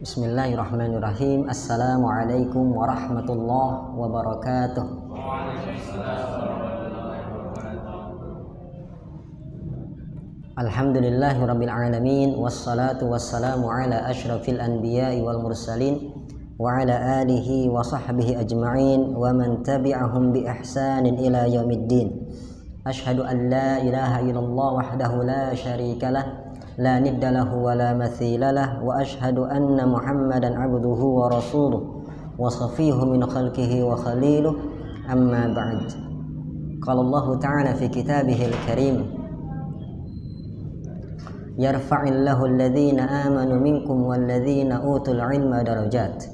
Bismillahirrahmanirrahim. Assalamualaikum warahmatullahi wabarakatuh. Alhamdulillahirabbil alamin wassalatu wassalamu ala asyrafil anbiya'i wal mursalin wa ala alihi wa sahbihi ajma'in wa man tabi'ahum bi ihsanin ila yaumiddin. Asyhadu an la ilaha illallah wahdahu la syarikalah la nidda lahu wa la mathila lah wa ashhadu anna Muhammadan abduhu wa rasuluh wa safihu min khalqihi wa khaliluh amma ba'd. Qala Allah ta'ala fi kitabihil karim yarfa'illahu alladhina amanu minkum walladhina utul ilma darajat.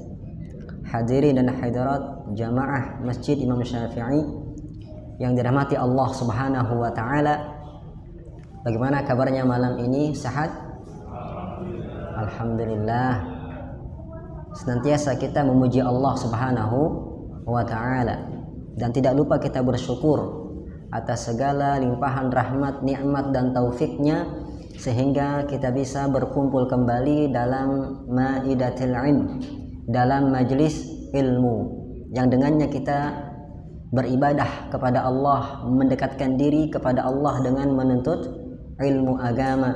Hadirin dan hadirat jamaah Masjid Imam Syafi'i yang dirahmati Allah Subhanahu wa taala. Bagaimana kabarnya malam ini? Sehat? Alhamdulillah. Senantiasa kita memuji Allah Subhanahu wa taala dan tidak lupa kita bersyukur atas segala limpahan rahmat, nikmat dan taufiknya sehingga kita bisa berkumpul kembali dalam maidatil ilm, dalam majlis ilmu yang dengannya kita beribadah kepada Allah, mendekatkan diri kepada Allah dengan menuntut ilmu agama,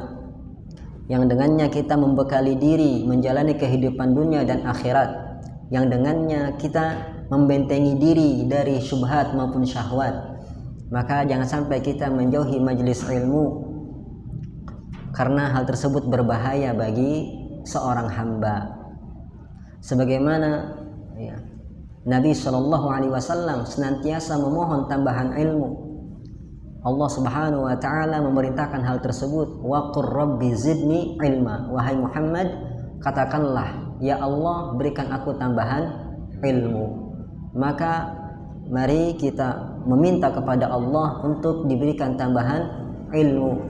yang dengannya kita membekali diri menjalani kehidupan dunia dan akhirat, yang dengannya kita membentengi diri dari syubhat maupun syahwat. Maka jangan sampai kita menjauhi majelis ilmu, karena hal tersebut berbahaya bagi seorang hamba. Sebagaimana Nabi SAW senantiasa memohon tambahan ilmu. Allah Subhanahu wa taala memerintahkan hal tersebut, wa qur rabbi zidni ilma. Wahai Muhammad, katakanlah, ya Allah, berikan aku tambahan ilmu. Maka mari kita meminta kepada Allah untuk diberikan tambahan ilmu,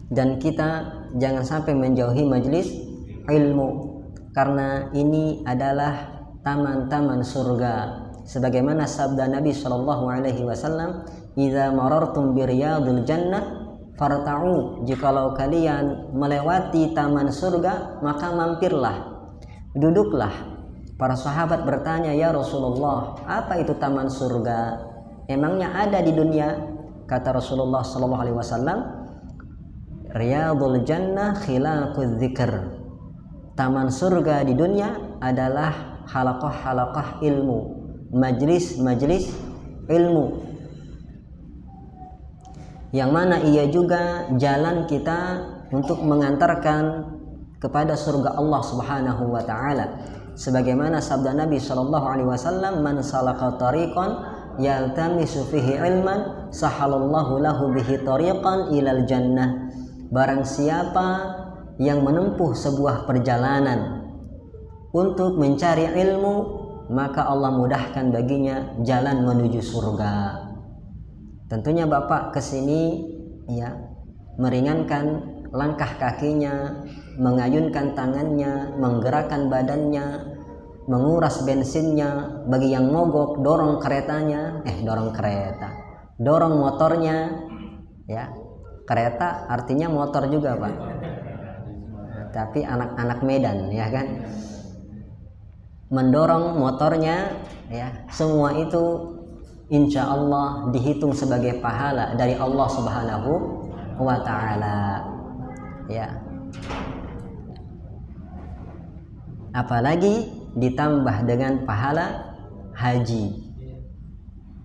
dan kita jangan sampai menjauhi majlis ilmu, karena ini adalah taman-taman surga. Sebagaimana sabda Nabi SAW, "Idza marartum bi riyadil jannah farta'u." Jikalau kalian melewati taman surga, maka mampirlah, duduklah. Para sahabat bertanya, "Ya Rasulullah, apa itu taman surga? Emangnya ada di dunia?" Kata Rasulullah SAW, "Riyadul jannah khilaqudz dzikr." Taman surga di dunia adalah halaqah-halaqah ilmu, majlis-majlis ilmu, yang mana ia juga jalan kita untuk mengantarkan kepada surga Allah Subhanahu wa taala. Sebagaimana sabda Nabi SAW, "Man salaka tariqan yaltamisu fihi ilman sahalallahu lahu bihi tariqan ilal jannah." Barang siapa yang menempuh sebuah perjalanan untuk mencari ilmu, maka Allah mudahkan baginya jalan menuju surga. Tentunya Bapak kesini meringankan langkah kakinya, mengayunkan tangannya, menggerakkan badannya, menguras bensinnya. Bagi yang mogok, dorong motornya. Kereta artinya motor juga, Pak. Tapi anak-anak Medan, ya kan? Mendorong motornya, semua itu insya Allah dihitung sebagai pahala dari Allah Subhanahu wa taala. Apalagi ditambah dengan pahala haji,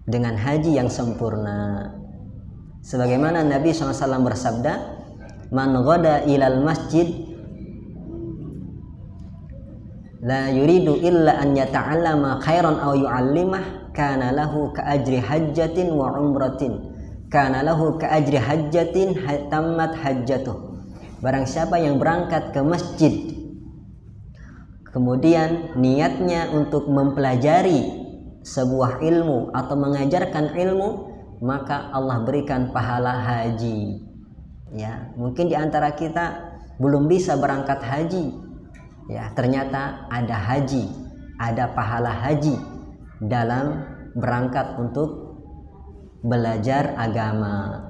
dengan haji yang sempurna. Sebagaimana Nabi SAW bersabda, "Man ghada ilal masjid la yuridu illa an yata'allama khairan aw yu'allimah kana lahu ka ajri hajjatin wa umratin tammat hajjatuh." Barang siapa yang berangkat ke masjid kemudian niatnya untuk mempelajari sebuah ilmu atau mengajarkan ilmu, maka Allah berikan pahala haji. Mungkin di antara kita belum bisa berangkat haji, ternyata ada haji, ada pahala haji dalam berangkat untuk belajar agama.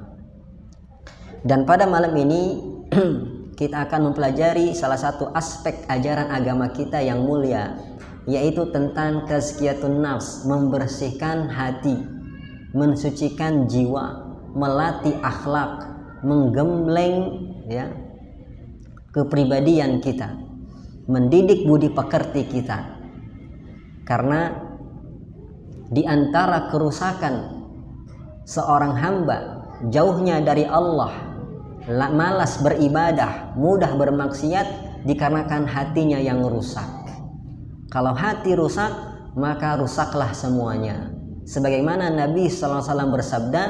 Dan pada malam ini kita akan mempelajari salah satu aspek ajaran agama kita yang mulia, yaitu tentang tazkiyatun nafs, membersihkan hati, mensucikan jiwa, melatih akhlak, menggembleng ya kepribadian kita, mendidik budi pekerti kita. Karena di antara kerusakan seorang hamba, jauhnya dari Allah, malas beribadah, mudah bermaksiat, dikarenakan hatinya yang rusak. Kalau hati rusak, maka rusaklah semuanya. Sebagaimana Nabi SAW bersabda,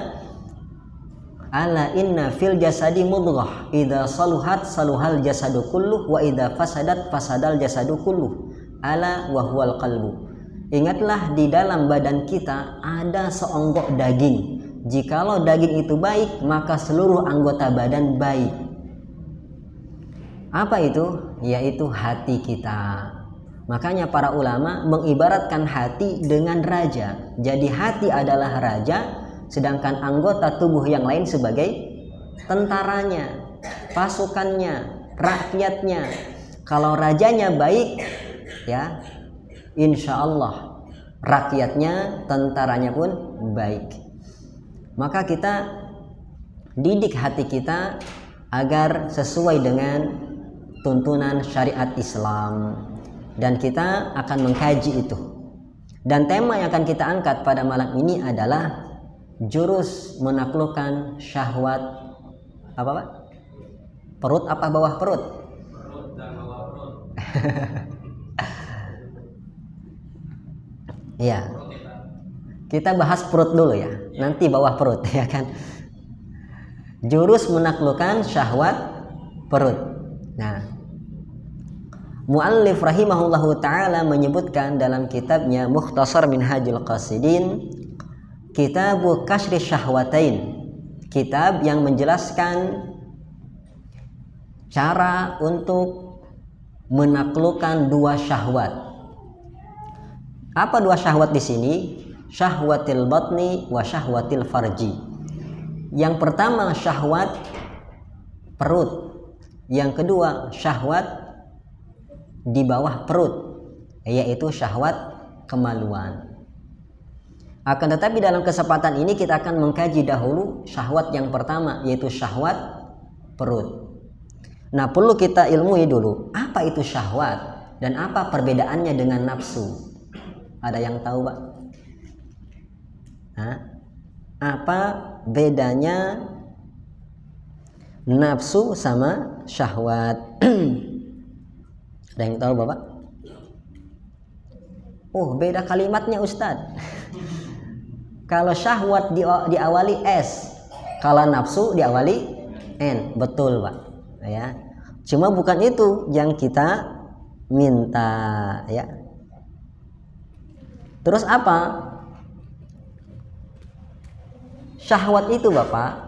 ala inna fil jasadi mudghah, idza saluhat saluhal jasadu kulluh, wa idza fasadat fasadal jasadu kulluh, ala wa huwal qalbu. Ingatlah, di dalam badan kita ada seonggok daging. Jikalau daging itu baik, maka seluruh anggota badan baik. Apa itu? Yaitu hati kita. Makanya para ulama mengibaratkan hati dengan raja. Jadi hati adalah raja, sedangkan anggota tubuh yang lain sebagai tentaranya, pasukannya, rakyatnya. Kalau rajanya baik, ya insya Allah rakyatnya, tentaranya pun baik. Maka kita didik hati kita agar sesuai dengan tuntunan syariat Islam, dan kita akan mengkaji itu. Dan tema yang akan kita angkat pada malam ini adalah jurus menaklukkan syahwat apa Pak? Perut apa bawah perut? Perut dan bawah perut. Iya. Kita bahas perut dulu ya, nanti bawah perut ya kan. Jurus menaklukkan syahwat perut. Nah, muallif rahimahullahu taala menyebutkan dalam kitabnya Mukhtasar Minhajul Qasidin, Kitabu Kasyri Syahwatain, kitab yang menjelaskan cara untuk menaklukkan dua syahwat. Apa dua syahwat di sini? Syahwatil batni wa syahwatil farji. Yang pertama syahwat perut, yang kedua syahwat di bawah perut, yaitu syahwat kemaluan. Akan tetapi dalam kesempatan ini kita akan mengkaji dahulu syahwat yang pertama, yaitu syahwat perut. Nah, perlu kita ilmui dulu apa itu syahwat dan apa perbedaannya dengan nafsu. Ada yang tahu Pak? Nah, apa bedanya nafsu sama syahwat? Ada yang tahu Bapak? Oh, beda kalimatnya Ustadz. Kalau syahwat diawali S, kalau nafsu diawali N. Betul Pak ya. Cuma bukan itu yang kita minta ya. Terus apa? Syahwat itu Bapak,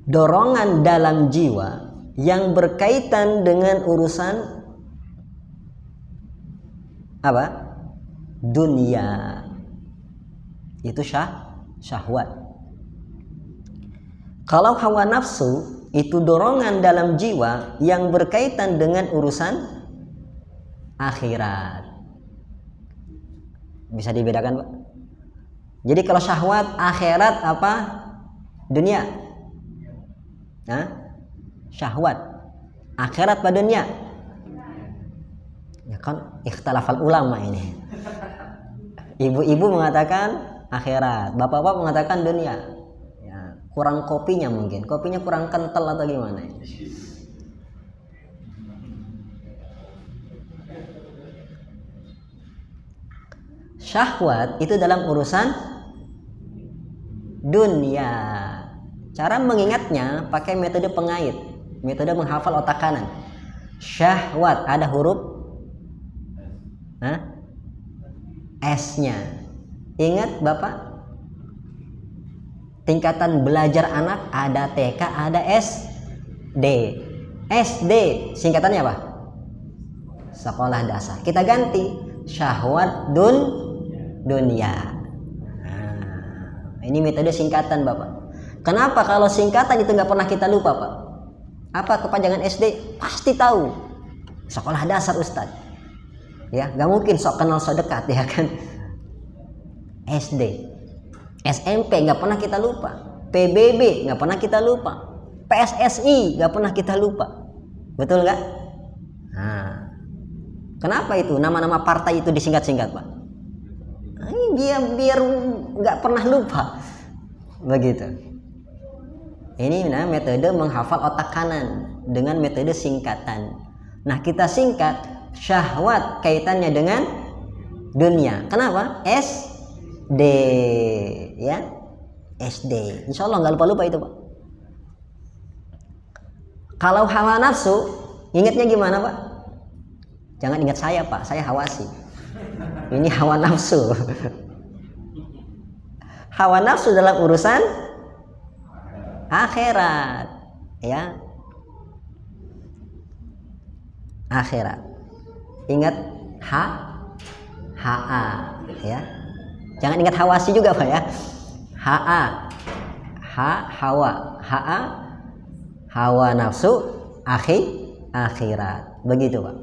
dorongan dalam jiwa yang berkaitan dengan urusan apa? Dunia. Itu syahwat. Kalau hawa nafsu itu dorongan dalam jiwa yang berkaitan dengan urusan akhirat. Bisa dibedakan Pak? Jadi kalau syahwat akhirat apa? Dunia. Nah, syahwat akhirat pada dunia. Ya kan ikhtilafal ulama ini. Ibu-ibu mengatakan akhirat, bapak-bapak mengatakan dunia. Ya, kurang kopinya mungkin. Kopinya kurang kental atau gimana? Syahwat itu dalam urusan dunia. Cara mengingatnya pakai metode pengait, metode menghafal otak kanan. Syahwat ada huruf S-nya. Ingat Bapak, tingkatan belajar anak ada TK, ada SD. SD singkatannya apa? Sekolah dasar. Kita ganti syahwat dunia. Ini metode singkatan Bapak. Kenapa? Kalau singkatan itu nggak pernah kita lupa, Pak. Apa kepanjangan SD? Pasti tahu. Sekolah dasar Ustaz. Ya, nggak mungkin sok kenal sok dekat ya kan. SD, SMP nggak pernah kita lupa. PBB nggak pernah kita lupa. PSSI nggak pernah kita lupa. Betul nggak? Nah, kenapa itu nama-nama partai itu disingkat-singkat, Pak? Biar nggak pernah lupa. Begitu. Ini metode menghafal otak kanan dengan metode singkatan. Nah, kita singkat syahwat kaitannya dengan dunia. Kenapa? SD, ya, SD. Insya Allah nggak lupa-lupa itu, Pak. Kalau hawa nafsu, ingatnya gimana, Pak? Jangan ingat saya, Pak. Saya hawasi. Ini hawa nafsu. Hawa nafsu dalam urusan akhirat, ya, akhirat. Ingat HA, ya. Jangan ingat hawasi juga, Pak, ya. HA, hawa, HA, hawa nafsu, akhirat. Begitu, Pak.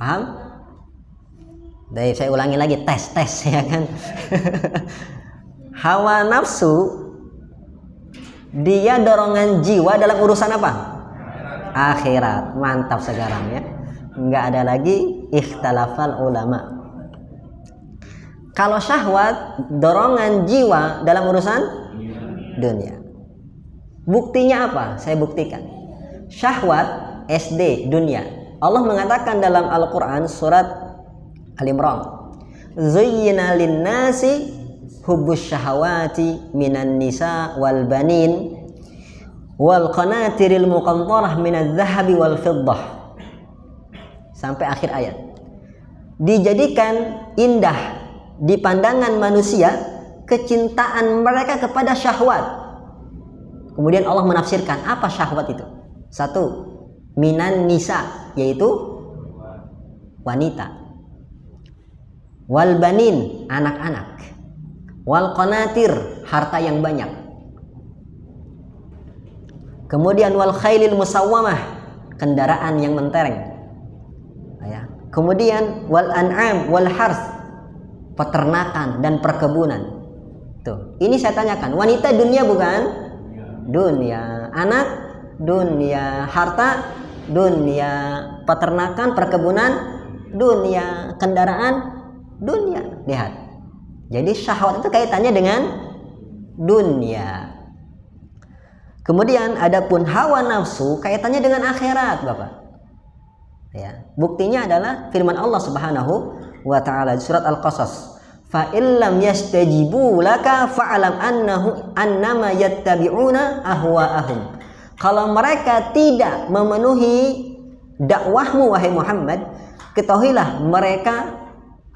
Paham? Baik, saya ulangi lagi, tes ya kan. Hawa nafsu dia dorongan jiwa dalam urusan apa? Akhirat. Mantap sekarang ya. Nggak ada lagi ikhtilafal ulama. Kalau syahwat dorongan jiwa dalam urusan dunia. Buktinya apa? Saya buktikan. Syahwat SD dunia. Allah mengatakan dalam Al-Quran surat Al-Imran, Zuyyina lin-nasi hubbus syahawati minan nisa wal banin wal qanatiril muqantarah minadz zahabi wal fiddah, sampai akhir ayat. Dijadikan indah di pandangan manusia kecintaan mereka kepada syahwat. Kemudian Allah menafsirkan apa syahwat itu. Satu, minan nisa, yaitu wanita, wal banin, anak-anak, wal qanatir, harta yang banyak, kemudian wal khailil musawwamah, kendaraan yang mentereng, ya. Kemudian wal an'am wal harth, peternakan dan perkebunan. Tuh, ini saya tanyakan, wanita dunia bukan? Dunia. Anak dunia, harta dunia, peternakan, perkebunan dunia, kendaraan dunia. Lihat. Jadi syahwat itu kaitannya dengan dunia. Kemudian adapun hawa nafsu kaitannya dengan akhirat, Bapak. Ya, buktinya adalah firman Allah Subhanahu wa taala di surat Al-Qasas. Fa illam yastajibu laka fa'lam annama yattabi'una ahwa'ahum. Kalau mereka tidak memenuhi dakwahmu wahai Muhammad, ketahuilah mereka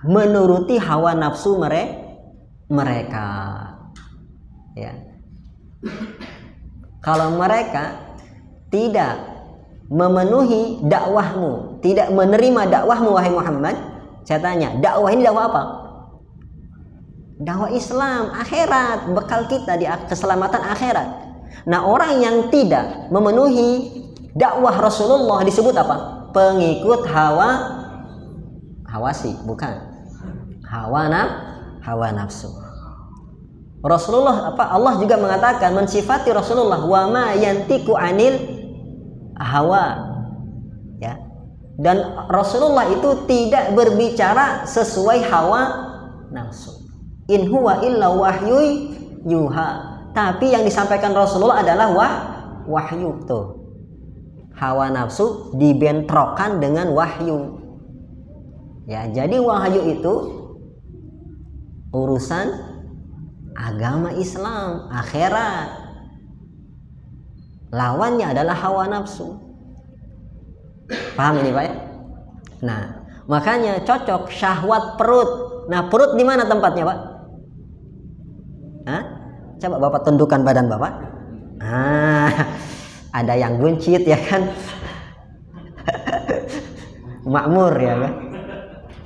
menuruti hawa nafsu mereka. Ya. Kalau mereka tidak memenuhi dakwahmu, tidak menerima dakwahmu wahai Muhammad, saya tanya, dakwah ini dakwah apa? Dakwah Islam, akhirat, bekal kita di keselamatan akhirat. Nah, orang yang tidak memenuhi dakwah Rasulullah disebut apa? Pengikut hawasi, bukan hawa nafsu. Rasulullah Allah juga mengatakan, mensifati Rasulullah, wa ma yantiku anil hawa, ya. Dan Rasulullah itu tidak berbicara sesuai hawa nafsu. In huwa illa wahyu yuha. Tapi yang disampaikan Rasulullah adalah wahyu. Tuh. Hawa nafsu dibentrokan dengan wahyu. Ya, jadi wahyu itu urusan agama Islam, akhirat. Lawannya adalah hawa nafsu. Paham ini, Pak ya? Nah, makanya cocok syahwat perut. Nah, perut di mana tempatnya, Pak? Hah? Coba Bapak tundukkan badan Bapak. Ada yang buncit ya kan? Makmur ya kan?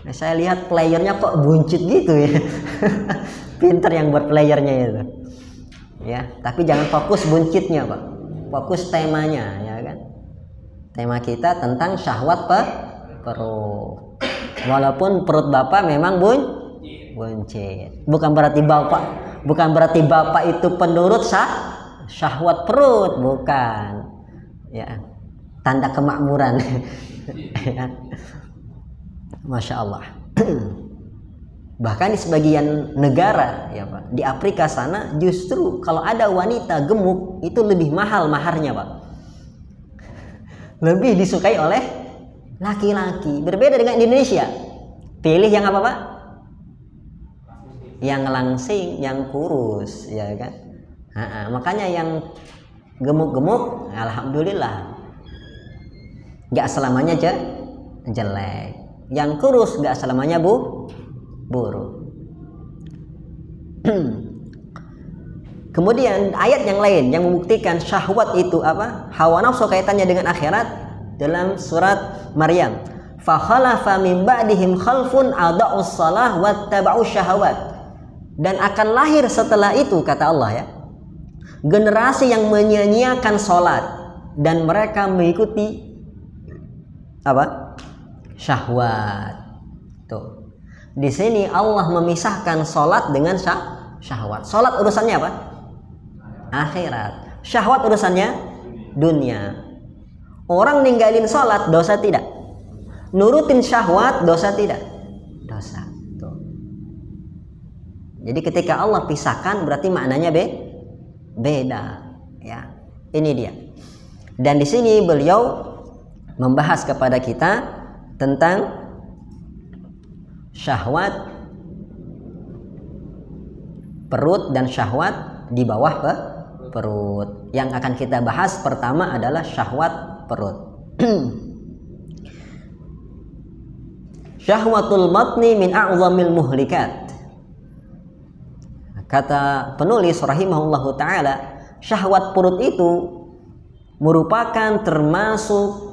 Nah, saya lihat playernya kok buncit gitu ya. Pinter yang buat playernya itu. Ya, tapi jangan fokus buncitnya, Pak. Fokus temanya, ya kan? Tema kita tentang syahwat perut. Walaupun perut Bapak memang buncit. Bukan berarti Bapak itu penurut syahwat perut, bukan. Ya. Tanda kemakmuran. Ya. Masya Allah. Bahkan di sebagian negara, ya Pak, di Afrika sana justru kalau ada wanita gemuk itu lebih mahal maharnya, Pak. Lebih disukai oleh laki-laki. Berbeda dengan Indonesia. Pilih yang apa, Pak? Yang langsing, yang kurus, ya kan? Makanya yang gemuk-gemuk, alhamdulillah, nggak selamanya jelek. Yang kurus nggak selamanya buruk. Kemudian ayat yang lain yang membuktikan syahwat itu apa? Hawa nafsu kaitannya dengan akhirat dalam surat Maryam. Fa khalafa min ba'dihim khalfun ada'us shalah wattaba'us syahawat. Dan akan lahir setelah itu, kata Allah ya, generasi yang menyia-nyiakan salat dan mereka mengikuti apa? Syahwat. Tuh. Di sini Allah memisahkan salat dengan syahwat. Salat urusannya apa? Akhirat. Syahwat urusannya dunia. Orang ninggalin salat dosa tidak? Nurutin syahwat dosa tidak? Dosa. Tuh. Jadi ketika Allah pisahkan berarti maknanya beda. Ya. Ini dia. Dan di sini beliau membahas kepada kita tentang syahwat perut dan syahwat di bawah perut. Yang akan kita bahas pertama adalah syahwat perut. Syahwatul batni min a'zamil muhlikat. Kata penulis rahimahullahu taala, syahwat perut itu merupakan termasuk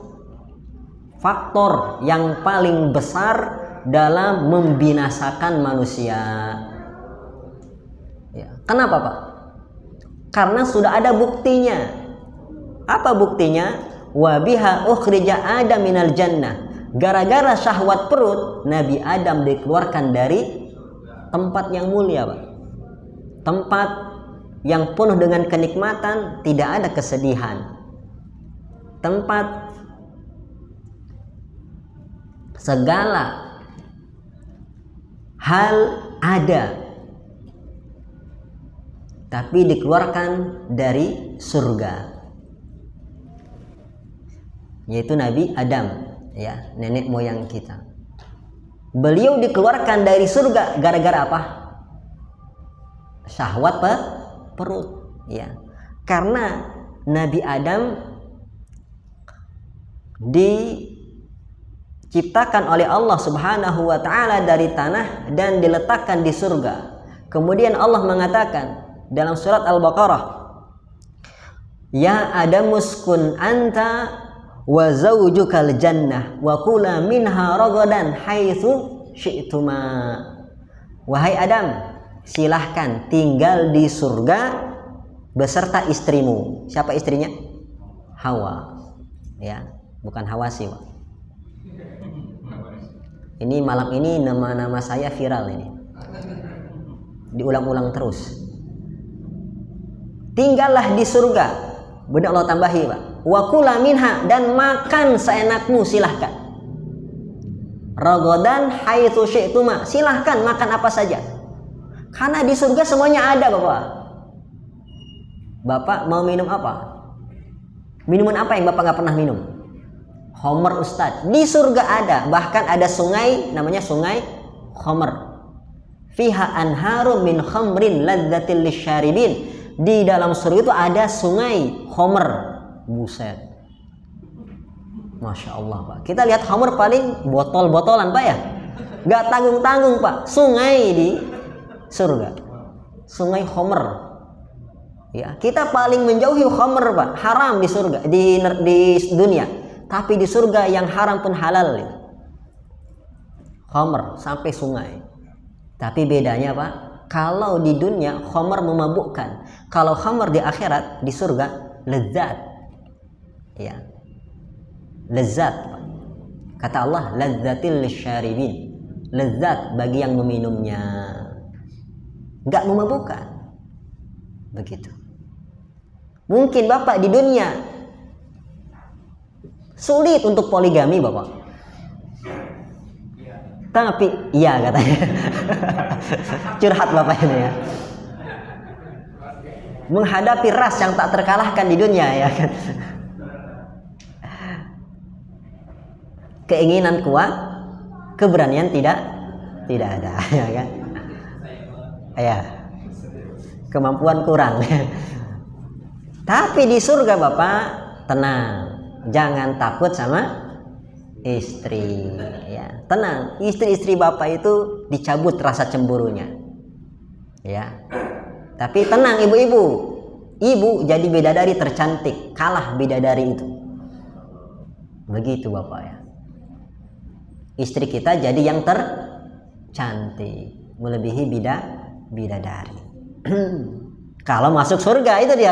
faktor yang paling besar dalam membinasakan manusia. Ya. Kenapa, Pak? Karena sudah ada buktinya. Apa buktinya? Wa biha ukhrija Adam minal jannah. Gara-gara syahwat perut, Nabi Adam dikeluarkan dari tempat yang mulia, Pak. Tempat yang penuh dengan kenikmatan, tidak ada kesedihan. Tempat segala hal ada, tapi dikeluarkan dari surga, yaitu Nabi Adam, ya, nenek moyang kita. Beliau dikeluarkan dari surga gara-gara apa? Syahwat perut, ya. Karena Nabi Adam diciptakan oleh Allah Subhanahu wa taala dari tanah dan diletakkan di surga. Kemudian Allah mengatakan dalam surat Al-Baqarah, "Ya Adam uskun anta wa zaujukal jannah wa kula minha ragadan haitsu syi'tuma." Wahai Adam, silahkan tinggal di surga beserta istrimu. Siapa istrinya? Hawa. Ya, bukan Hawasi, Pak. Ini malam ini nama-nama saya viral ini. Diulang-ulang terus. Tinggallah di surga. Benar Allah tambahi, Pak. Wa kula minha, dan makan seenakmu, silahkan. Ragadan haitsu syi'tuma, silahkan makan apa saja. Karena di surga semuanya ada, Bapak. Bapak mau minum apa? Minuman apa yang Bapak nggak pernah minum? Khamr, Ustadz. Di surga ada, bahkan ada sungai namanya sungai Khamr. Fiha anharum min khamrin ladzatil lisyaribin. Di dalam surga itu ada sungai Khamr. Buset. Masya Allah, Pak. Kita lihat Khamr paling botol-botolan, Pak, ya. Nggak tanggung-tanggung, Pak. Sungai di surga. Sungai Khamr. Ya, kita paling menjauhi khamr, Pak. Haram di surga, di dunia. Tapi di surga yang haram pun halal. Khamr sampai sungai. Tapi bedanya, Pak, Kalau di dunia khamar memabukkan, kalau khamar di akhirat, di surga lezat. Ya. Lezat. Kata Allah, lazzatil lisyaribin. Lezat bagi yang meminumnya. Enggak memabukkan. Begitu. Mungkin Bapak di dunia sulit untuk poligami, Bapak. Tapi iya katanya. Curhat Bapak ini ya. Menghadapi ras yang tak terkalahkan di dunia ya kan. Keinginan kuat, keberanian tidak ada ya kan. Ya. Kemampuan kurang. Tapi di surga Bapak tenang, jangan takut sama istri ya. Tenang, istri-istri Bapak itu dicabut rasa cemburunya ya. Tapi tenang ibu-ibu, ibu jadi bidadari tercantik, kalah bidadari itu. Begitu Bapak ya. Istri kita jadi yang tercantik, melebihi bidadari. Kalau masuk surga itu dia.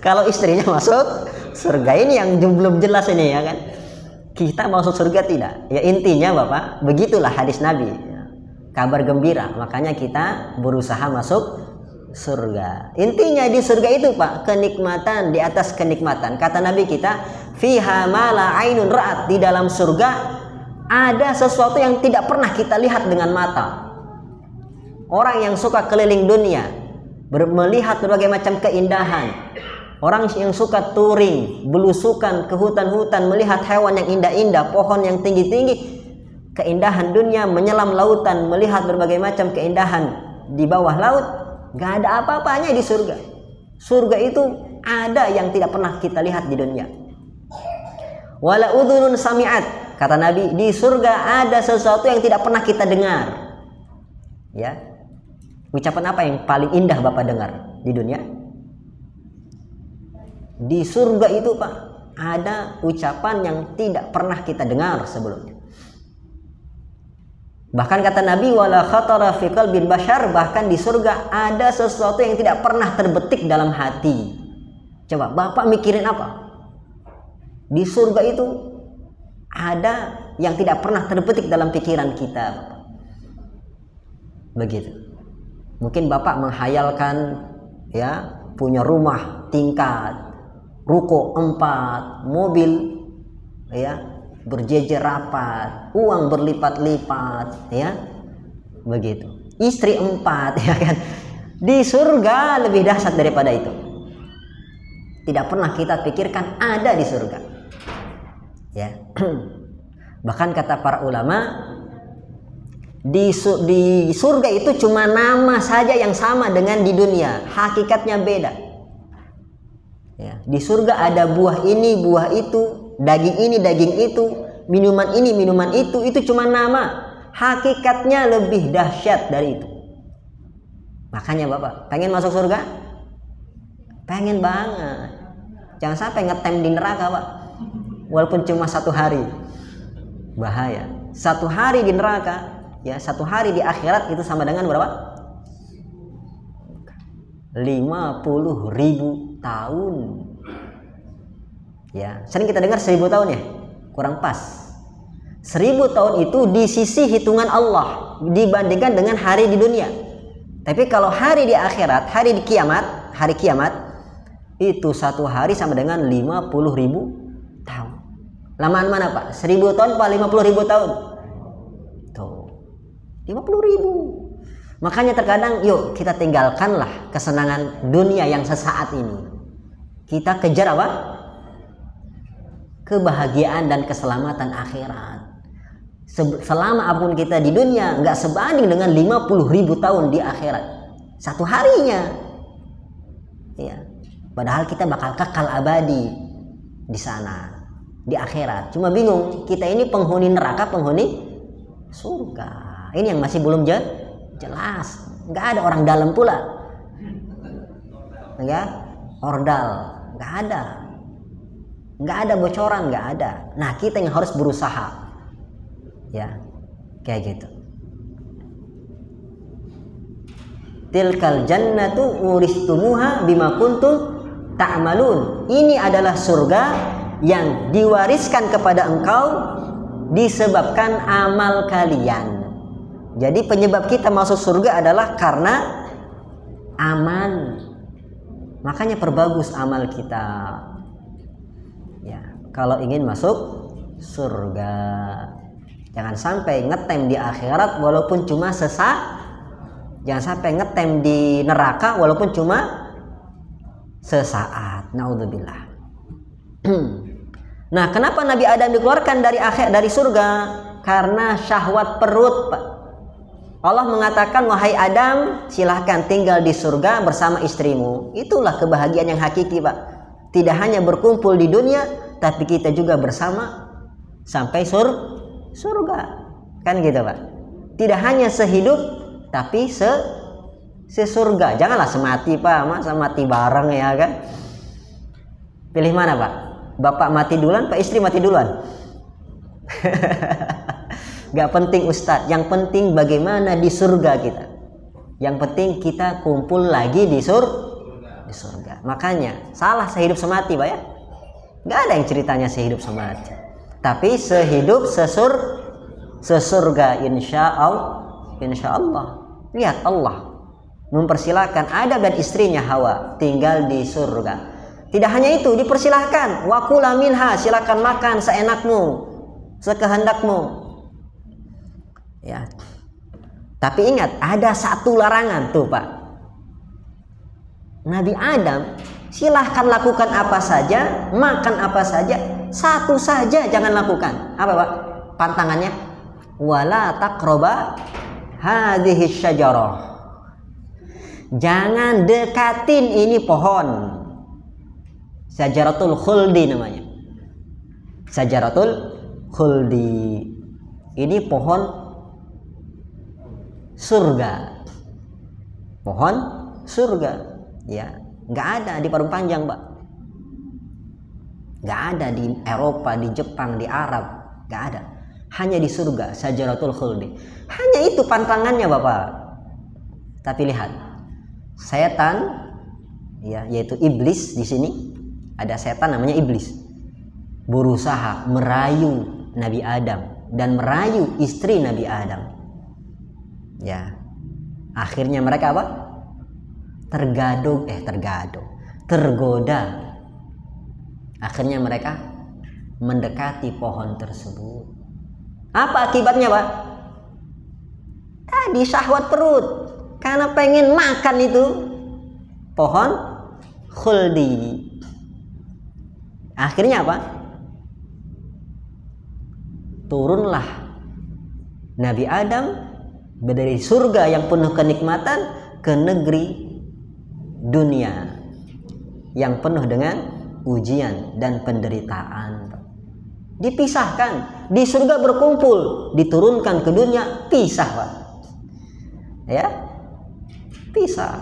Kalau istrinya masuk surga, ini yang belum jelas ini ya kan. Kita masuk surga tidak? Ya intinya Bapak, begitulah hadis Nabi. Kabar gembira, makanya kita berusaha masuk surga. Intinya di surga itu Pak, kenikmatan di atas kenikmatan. Kata Nabi kita, fiha ma la ainun ra'at, di dalam surga ada sesuatu yang tidak pernah kita lihat dengan mata. Orang yang suka keliling dunia, melihat berbagai macam keindahan. Orang yang suka touring, belusukan ke hutan-hutan, melihat hewan yang indah-indah, pohon yang tinggi-tinggi, keindahan dunia, menyelam lautan, melihat berbagai macam keindahan di bawah laut, gak ada apa-apanya di surga. Surga itu ada yang tidak pernah kita lihat di dunia. Wala udhunun sami'at, kata Nabi, di surga ada sesuatu yang tidak pernah kita dengar. Ya. Ucapan apa yang paling indah Bapak dengar di dunia? Di surga itu Pak, ada ucapan yang tidak pernah kita dengar sebelumnya. Bahkan kata Nabi, wala khatara fi qalbil bashar, bahkan di surga ada sesuatu yang tidak pernah terbetik dalam hati. Coba Bapak mikirin apa? Di surga itu ada yang tidak pernah terbetik dalam pikiran kita, Bapak. Begitu. Mungkin Bapak menghayalkan ya, punya rumah tingkat, ruko 4, mobil ya berjejer rapat, uang berlipat-lipat ya. Begitu. Istri 4 ya kan. Di surga lebih dahsyat daripada itu. Tidak pernah kita pikirkan ada di surga. Ya. Bahkan kata para ulama, di surga itu cuma nama saja yang sama dengan di dunia, hakikatnya beda. Ya, di surga ada buah ini, buah itu, daging ini, daging itu, minuman ini, minuman itu cuma nama, hakikatnya lebih dahsyat dari itu. Makanya Bapak, pengen masuk surga? Pengen banget. Jangan sampai ngetem di neraka Pak, walaupun cuma 1 hari. Bahaya. 1 hari di neraka, ya 1 hari di akhirat itu sama dengan berapa? 50.000 tahun. Ya, sering kita dengar 1000 tahun ya, kurang pas. 1000 tahun itu di sisi hitungan Allah dibandingkan dengan hari di dunia. Tapi kalau hari di akhirat, hari di kiamat, hari kiamat itu 1 hari sama dengan 50.000 tahun. Lamaan mana Pak? 1000 tahun apa 50.000 tahun? Tuh, 50.000. Makanya terkadang yuk kita tinggalkanlah kesenangan dunia yang sesaat ini. Kita kejar apa? Kebahagiaan dan keselamatan akhirat. Selama apapun kita di dunia nggak sebanding dengan 50.000 tahun di akhirat. 1 harinya. Ya. Padahal kita bakal kekal abadi di sana, di akhirat. Cuma bingung, kita ini penghuni neraka, penghuni surga. Ini yang masih belum jelas. Nggak ada orang dalam pula. Ya, ordal, nggak ada. Nggak ada bocoran, nggak ada. Nah, kita yang harus berusaha. Ya, kayak gitu. Tilkal jannatu uristumuha bima kuntum ta'malun. Ini adalah surga yang diwariskan kepada engkau disebabkan amal kalian. Jadi penyebab kita masuk surga adalah karena amal. Makanya perbagus amal kita. Ya, kalau ingin masuk surga. Jangan sampai ngetem di akhirat walaupun cuma sesaat. Jangan sampai ngetem di neraka walaupun cuma sesaat. Naudzubillah. Nah, kenapa Nabi Adam dikeluarkan dari surga? Karena syahwat perut, Pak. Allah mengatakan, wahai Adam, silahkan tinggal di surga bersama istrimu. Itulah kebahagiaan yang hakiki, Pak. Tidak hanya berkumpul di dunia, tapi kita juga bersama sampai surga. Kan gitu, Pak. Tidak hanya sehidup, tapi sesurga. Janganlah semati, Pak. Masa mati bareng ya kan? Pilih mana, Pak? Bapak mati duluan, Pak istri mati duluan? Gak penting Ustadz. Yang penting bagaimana di surga kita. Yang penting kita kumpul lagi di surga. Makanya salah sehidup semati, Pak ya. Gak ada yang ceritanya sehidup semati. Tapi sehidup sesurga insya Allah. Lihat Allah mempersilahkan Adam dan istrinya Hawa tinggal di surga. Tidak hanya itu, dipersilahkan wa kula minha, silakan makan seenakmu, sekehendakmu. Ya. Tapi ingat, ada satu larangan tuh, Pak. Nabi Adam silahkan lakukan apa saja, makan apa saja, satu saja jangan lakukan. Apa, Pak? Pantangannya wala taqraba hadhihi syajarah. Jangan dekatin ini pohon. Syajaratul khuldi namanya. Syajaratul khuldi. Ini pohon surga. Pohon surga. Ya, nggak ada di Parung Panjang, Pak. Nggak ada di Eropa, di Jepang, di Arab. Nggak ada. Hanya di surga, Syajaratul khuldi. Hanya itu pantangannya, Bapak. Tapi lihat, setan, ya, yaitu iblis di sini. Ada setan namanya iblis, berusaha merayu Nabi Adam dan merayu istri Nabi Adam. Ya, akhirnya mereka apa? Tergoda. Akhirnya mereka mendekati pohon tersebut. Apa akibatnya, Pak? Tadi syahwat perut, karena pengen makan itu pohon khuldi. Akhirnya apa? Turunlah Nabi Adam dari surga yang penuh kenikmatan ke negeri dunia yang penuh dengan ujian dan penderitaan. Dipisahkan. Di surga berkumpul, diturunkan ke dunia, pisah, Pak. Ya, pisah.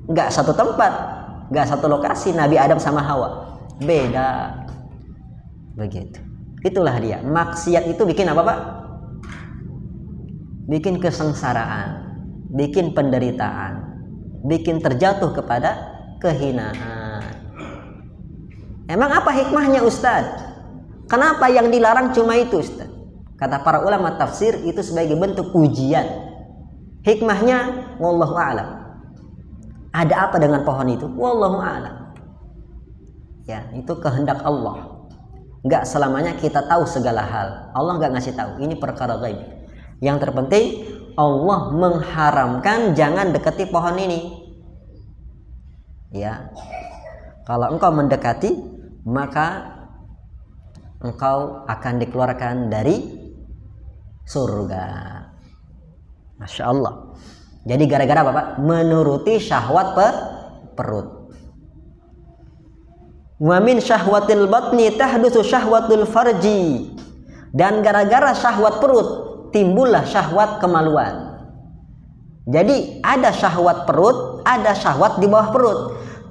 Nggak satu tempat, nggak satu lokasi Nabi Adam sama Hawa. Beda. Begitu. Itulah dia. Maksiat itu bikin apa, Pak? Bikin kesengsaraan, bikin penderitaan, bikin terjatuh kepada kehinaan. Emang apa hikmahnya, Ustadz? Kenapa yang dilarang cuma itu, Ustadz? Kata para ulama tafsir, itu sebagai bentuk ujian. Hikmahnya wallahu a'lam. Ada apa dengan pohon itu? Wallahu a'lam. Ya, itu kehendak Allah. Enggak selamanya kita tahu segala hal. Allah enggak ngasih tahu. Ini perkara gaib. Yang terpenting Allah mengharamkan jangan dekati pohon ini. Ya. Kalau engkau mendekati, maka engkau akan dikeluarkan dari surga. Masya Allah. Jadi gara-gara apa, Pak? Menuruti syahwat perut. Wa min syahwatil batni tahdusu syahwatul farji. Dan gara-gara syahwat perut timbullah syahwat kemaluan. Jadi ada syahwat perut, ada syahwat di bawah perut.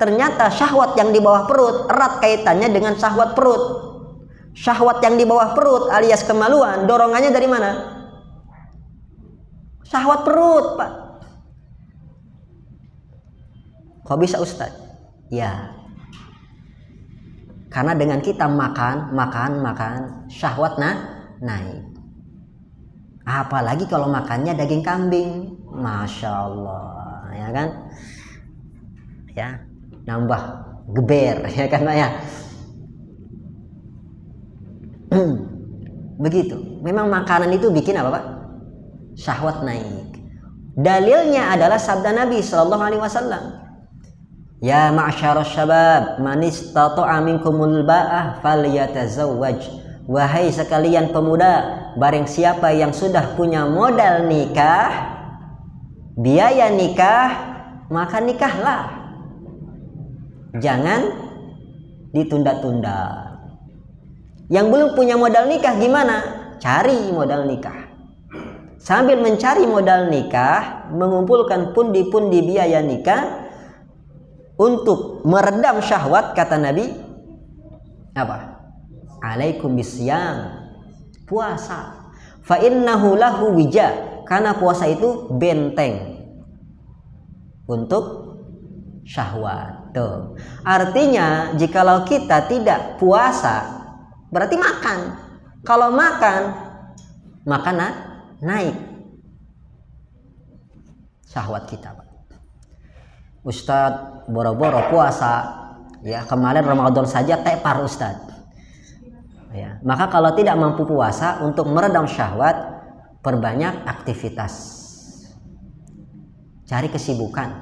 Ternyata syahwat yang di bawah perut erat kaitannya dengan syahwat perut. Syahwat yang di bawah perut alias kemaluan, dorongannya dari mana? Syahwat perut, Pak. Kok bisa Ustadz? Ya, karena dengan kita makan, syahwat naik. Apalagi kalau makannya daging kambing, Masya Allah, ya kan? Ya, nambah geber, ya kan Pak ya? Begitu. Memang makanan itu bikin apa Pak? Syahwat naik. Dalilnya adalah sabda Nabi Shallallahu Alaihi Wasallam. Ya ma'syarus syabab, man istata'a minkumul ba'ah falyatazawwaj. Wahai sekalian pemuda, barang siapa yang sudah punya modal nikah, biaya nikah, maka nikahlah. Jangan ditunda-tunda. Yang belum punya modal nikah gimana? Cari modal nikah. Sambil mencari modal nikah, mengumpulkan pundi-pundi biaya nikah untuk meredam syahwat, kata Nabi, apa? Alaikum bisyam, puasa. Fa innahu lahu wija, karena puasa itu benteng untuk syahwat. Tuh. Artinya jikalau kita tidak puasa, berarti makan. Kalau makan naik syahwat kita, Pak. Ustadz boro-boro puasa, ya kemarin Ramadan saja tepar Ustadz. Ya, maka kalau tidak mampu puasa, untuk meredam syahwat, perbanyak aktivitas. Cari kesibukan.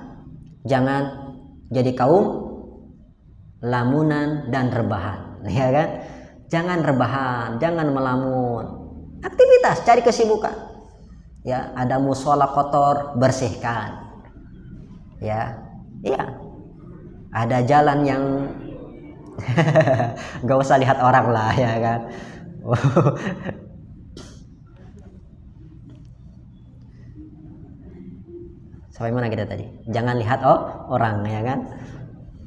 Jangan jadi kaum lamunan dan rebahan, ya kan? Jangan rebahan, jangan melamun. Aktivitas, cari kesibukan. Ya, ada musola kotor, bersihkan. Ya. Ada jalan yang gak usah lihat orang lah, ya kan? Sampai mana kita tadi? Jangan lihat orang, ya kan?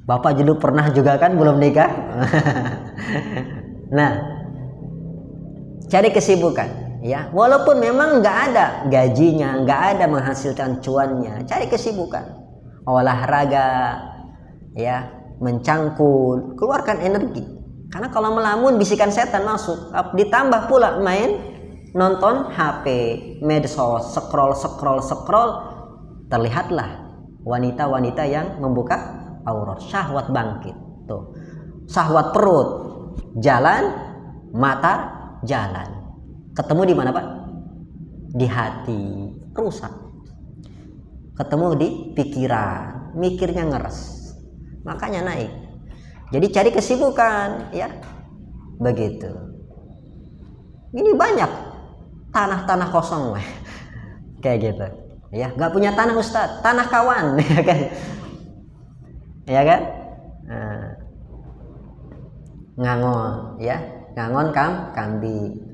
Bapak dulu pernah juga kan belum nikah. Nah, cari kesibukan, ya. Walaupun memang nggak ada gajinya, nggak ada menghasilkan cuannya, cari kesibukan, olahraga, ya. Mencangkul, keluarkan energi. Karena kalau melamun bisikan setan masuk. Ditambah pula main, nonton HP, medsos, scroll, terlihatlah wanita-wanita yang membuka aurat, syahwat bangkit. Tuh. Syahwat perut jalan, mata jalan. Ketemu di mana, Pak? Di hati, rusak. Ketemu di pikiran, mikirnya ngeres. Makanya naik. Jadi cari kesibukan, ya. Begitu. Ini banyak tanah-tanah kosong, kayak gitu. Ya, nggak punya tanah Ustadz, tanah kawan, ya kan? Ya kan? Nah, ngangon, ya, ngangon kambing,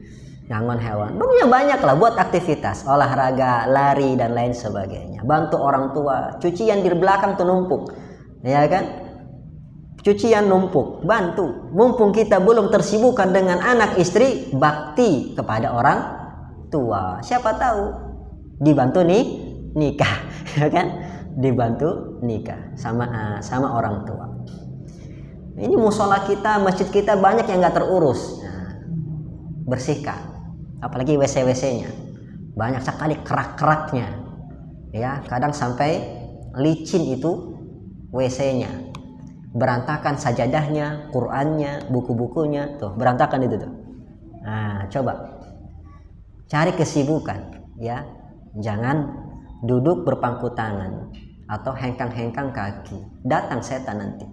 ngangon hewan. Pokoknya banyak lah buat aktivitas, olahraga, lari dan lain sebagainya. Bantu orang tua, cucian di belakang tuh numpuk. Ya kan, cucian numpuk, bantu. Mumpung kita belum tersibukkan dengan anak istri, bakti kepada orang tua. Siapa tahu dibantu nikah, ya kan? Dibantu nikah sama orang tua. Ini musola kita, masjid kita banyak yang nggak terurus. Nah, bersihkan, apalagi WC-WC-nya banyak sekali kerak-keraknya. Ya, kadang sampai licin itu WC-nya, berantakan sajadahnya, Qur'annya, buku-bukunya, tuh berantakan itu tuh. Nah, coba cari kesibukan, ya. Jangan duduk berpangku tangan atau hengkang-hengkang kaki. Datang setan nanti.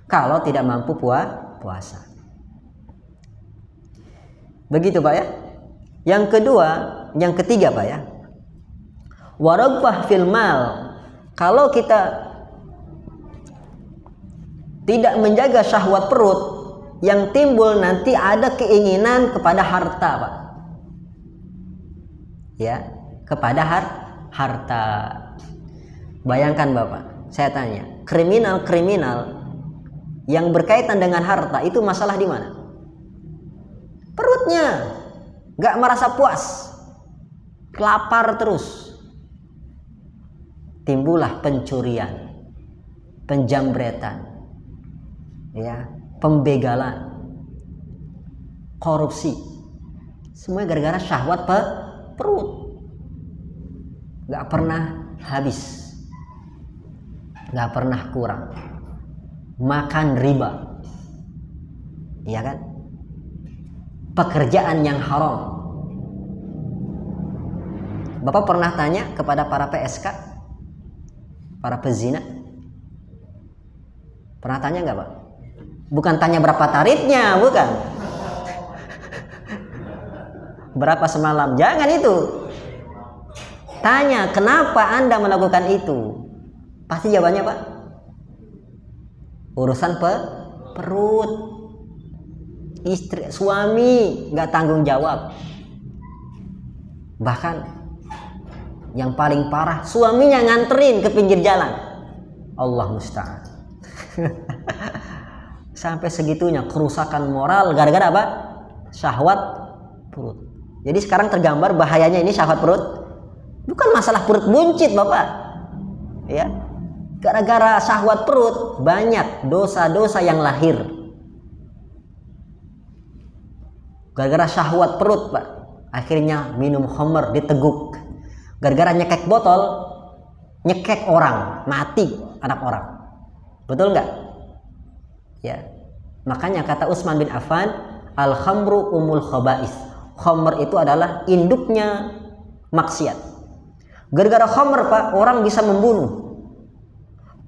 Kalau tidak mampu puasa. Begitu, Pak ya. Yang ketiga, Pak ya. Waraghbah fil mal. Kalau kita tidak menjaga syahwat perut, yang timbul nanti ada keinginan kepada harta, Pak. Ya, kepada harta. Bayangkan Bapak, saya tanya, kriminal yang berkaitan dengan harta itu masalah di mana? Perutnya, gak merasa puas, lapar terus, timbullah pencurian. penjambretan, ya, pembegalan, korupsi, semuanya gara-gara syahwat perut. Gak pernah habis, gak pernah kurang. Makan riba, iya kan? Pekerjaan yang haram. Bapak pernah tanya kepada para PSK, para pezina? Pernah tanya nggak, Pak? Bukan tanya berapa tarifnya, bukan. Berapa semalam, jangan itu. Tanya, kenapa Anda melakukan itu? Pasti jawabannya, Pak, urusan perut. Istri, suami nggak tanggung jawab. Bahkan yang paling parah, suaminya nganterin ke pinggir jalan. Allah musta'an. Sampai segitunya kerusakan moral gara-gara apa? Syahwat perut. Jadi sekarang tergambar bahayanya ini syahwat perut. Bukan masalah perut buncit, Bapak. Ya. Gara-gara syahwat perut banyak dosa-dosa yang lahir. Gara-gara syahwat perut, Pak, akhirnya minum khamr, diteguk. Gara-gara nyekek botol, nyekek orang, mati anak orang. Betul nggak? Ya. Makanya kata Utsman bin Affan, al khamru umul khaba'is. Khamr itu adalah induknya maksiat. Gara-gara khamr, Pak, orang bisa membunuh,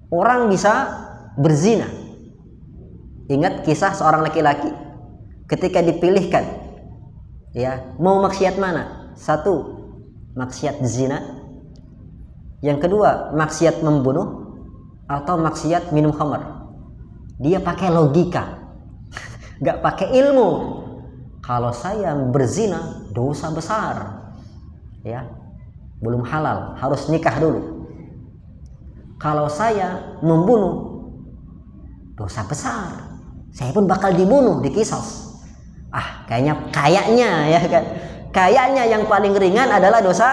orang bisa berzina. Ingat kisah seorang laki-laki ketika dipilihkan, ya, mau maksiat mana? Satu, maksiat zina. Yang kedua, maksiat membunuh, atau maksiat minum khamr. Dia pakai logika, gak pakai ilmu. Kalau saya berzina, dosa besar, ya, belum halal, harus nikah dulu. Kalau saya membunuh, dosa besar, saya pun bakal dibunuh, dikisos. Kayaknya ya kan, kayaknya yang paling ringan adalah dosa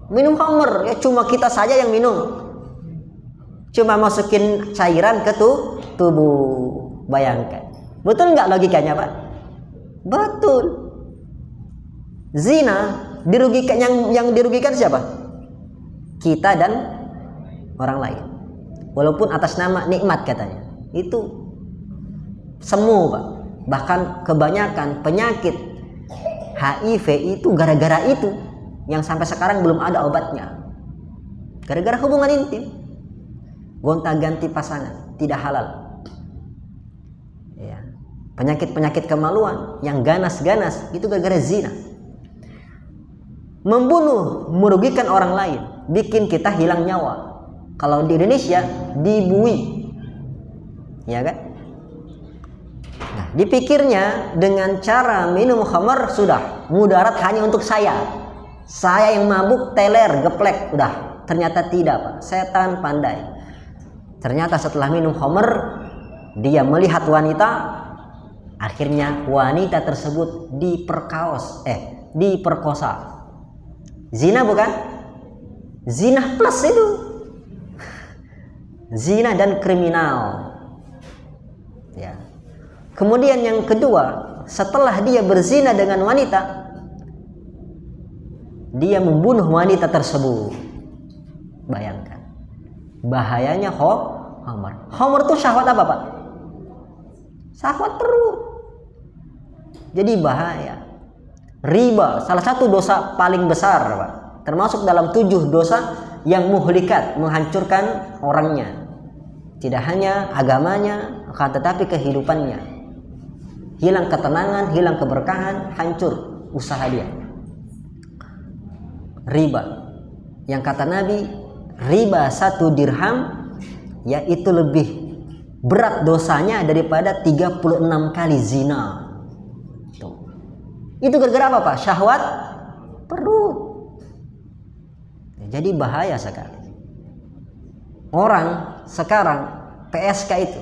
minum khamr. Ya, cuma kita saja yang minum, cuma masukin cairan ke tubuh. Bayangkan, betul nggak logikanya, Pak? Betul. Zina dirugikan, yang dirugikan siapa? Kita dan orang lain. Walaupun atas nama nikmat katanya. Itu semu, Pak. Bahkan kebanyakan penyakit HIV itu gara-gara itu, yang sampai sekarang belum ada obatnya. Gara-gara hubungan intim, gonta-ganti pasangan, tidak halal. Ya. Penyakit-penyakit kemaluan yang ganas-ganas itu gara-gara zina. Membunuh, merugikan orang lain, bikin kita hilang nyawa. Kalau di Indonesia dibui, ya kan? Nah, dipikirnya dengan cara minum khamr sudah mudarat hanya untuk saya yang mabuk, teler, geplek, udah. Ternyata tidak, Pak. Setan pandai. Ternyata setelah minum khamr, dia melihat wanita, akhirnya wanita tersebut diperkosa. Zina bukan? Zina plus itu. Zina dan kriminal. Ya. Kemudian yang kedua, setelah dia berzina dengan wanita, dia membunuh wanita tersebut. Bayangkan bahayanya khamr. Khamr itu syahwat apa, Pak? Syahwat perut. Jadi bahaya. Riba salah satu dosa paling besar, Pak. Termasuk dalam 7 dosa yang muhlikat, menghancurkan orangnya. Tidak hanya agamanya, akan tetapi kehidupannya. Hilang ketenangan, hilang keberkahan, hancur usaha dia. Riba, yang kata Nabi, riba 1 dirham, yaitu lebih berat dosanya daripada 36 kali zina. Tuh. Itu gara-gara apa, Pak? Syahwat perut. Jadi bahaya sekali. Orang sekarang PSK itu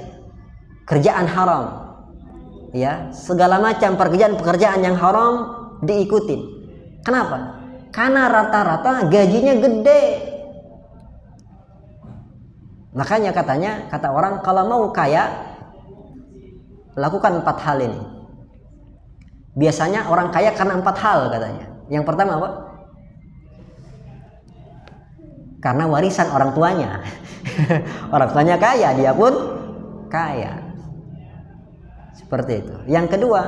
kerjaan haram, ya, segala macam pekerjaan yang haram diikutin. Kenapa? Karena rata-rata gajinya gede. Makanya kata orang kalau mau kaya lakukan 4 hal ini. Biasanya orang kaya karena 4 hal katanya. Yang pertama apa? Karena warisan orang tuanya. Orang tuanya kaya, dia pun kaya. Seperti itu. Yang kedua,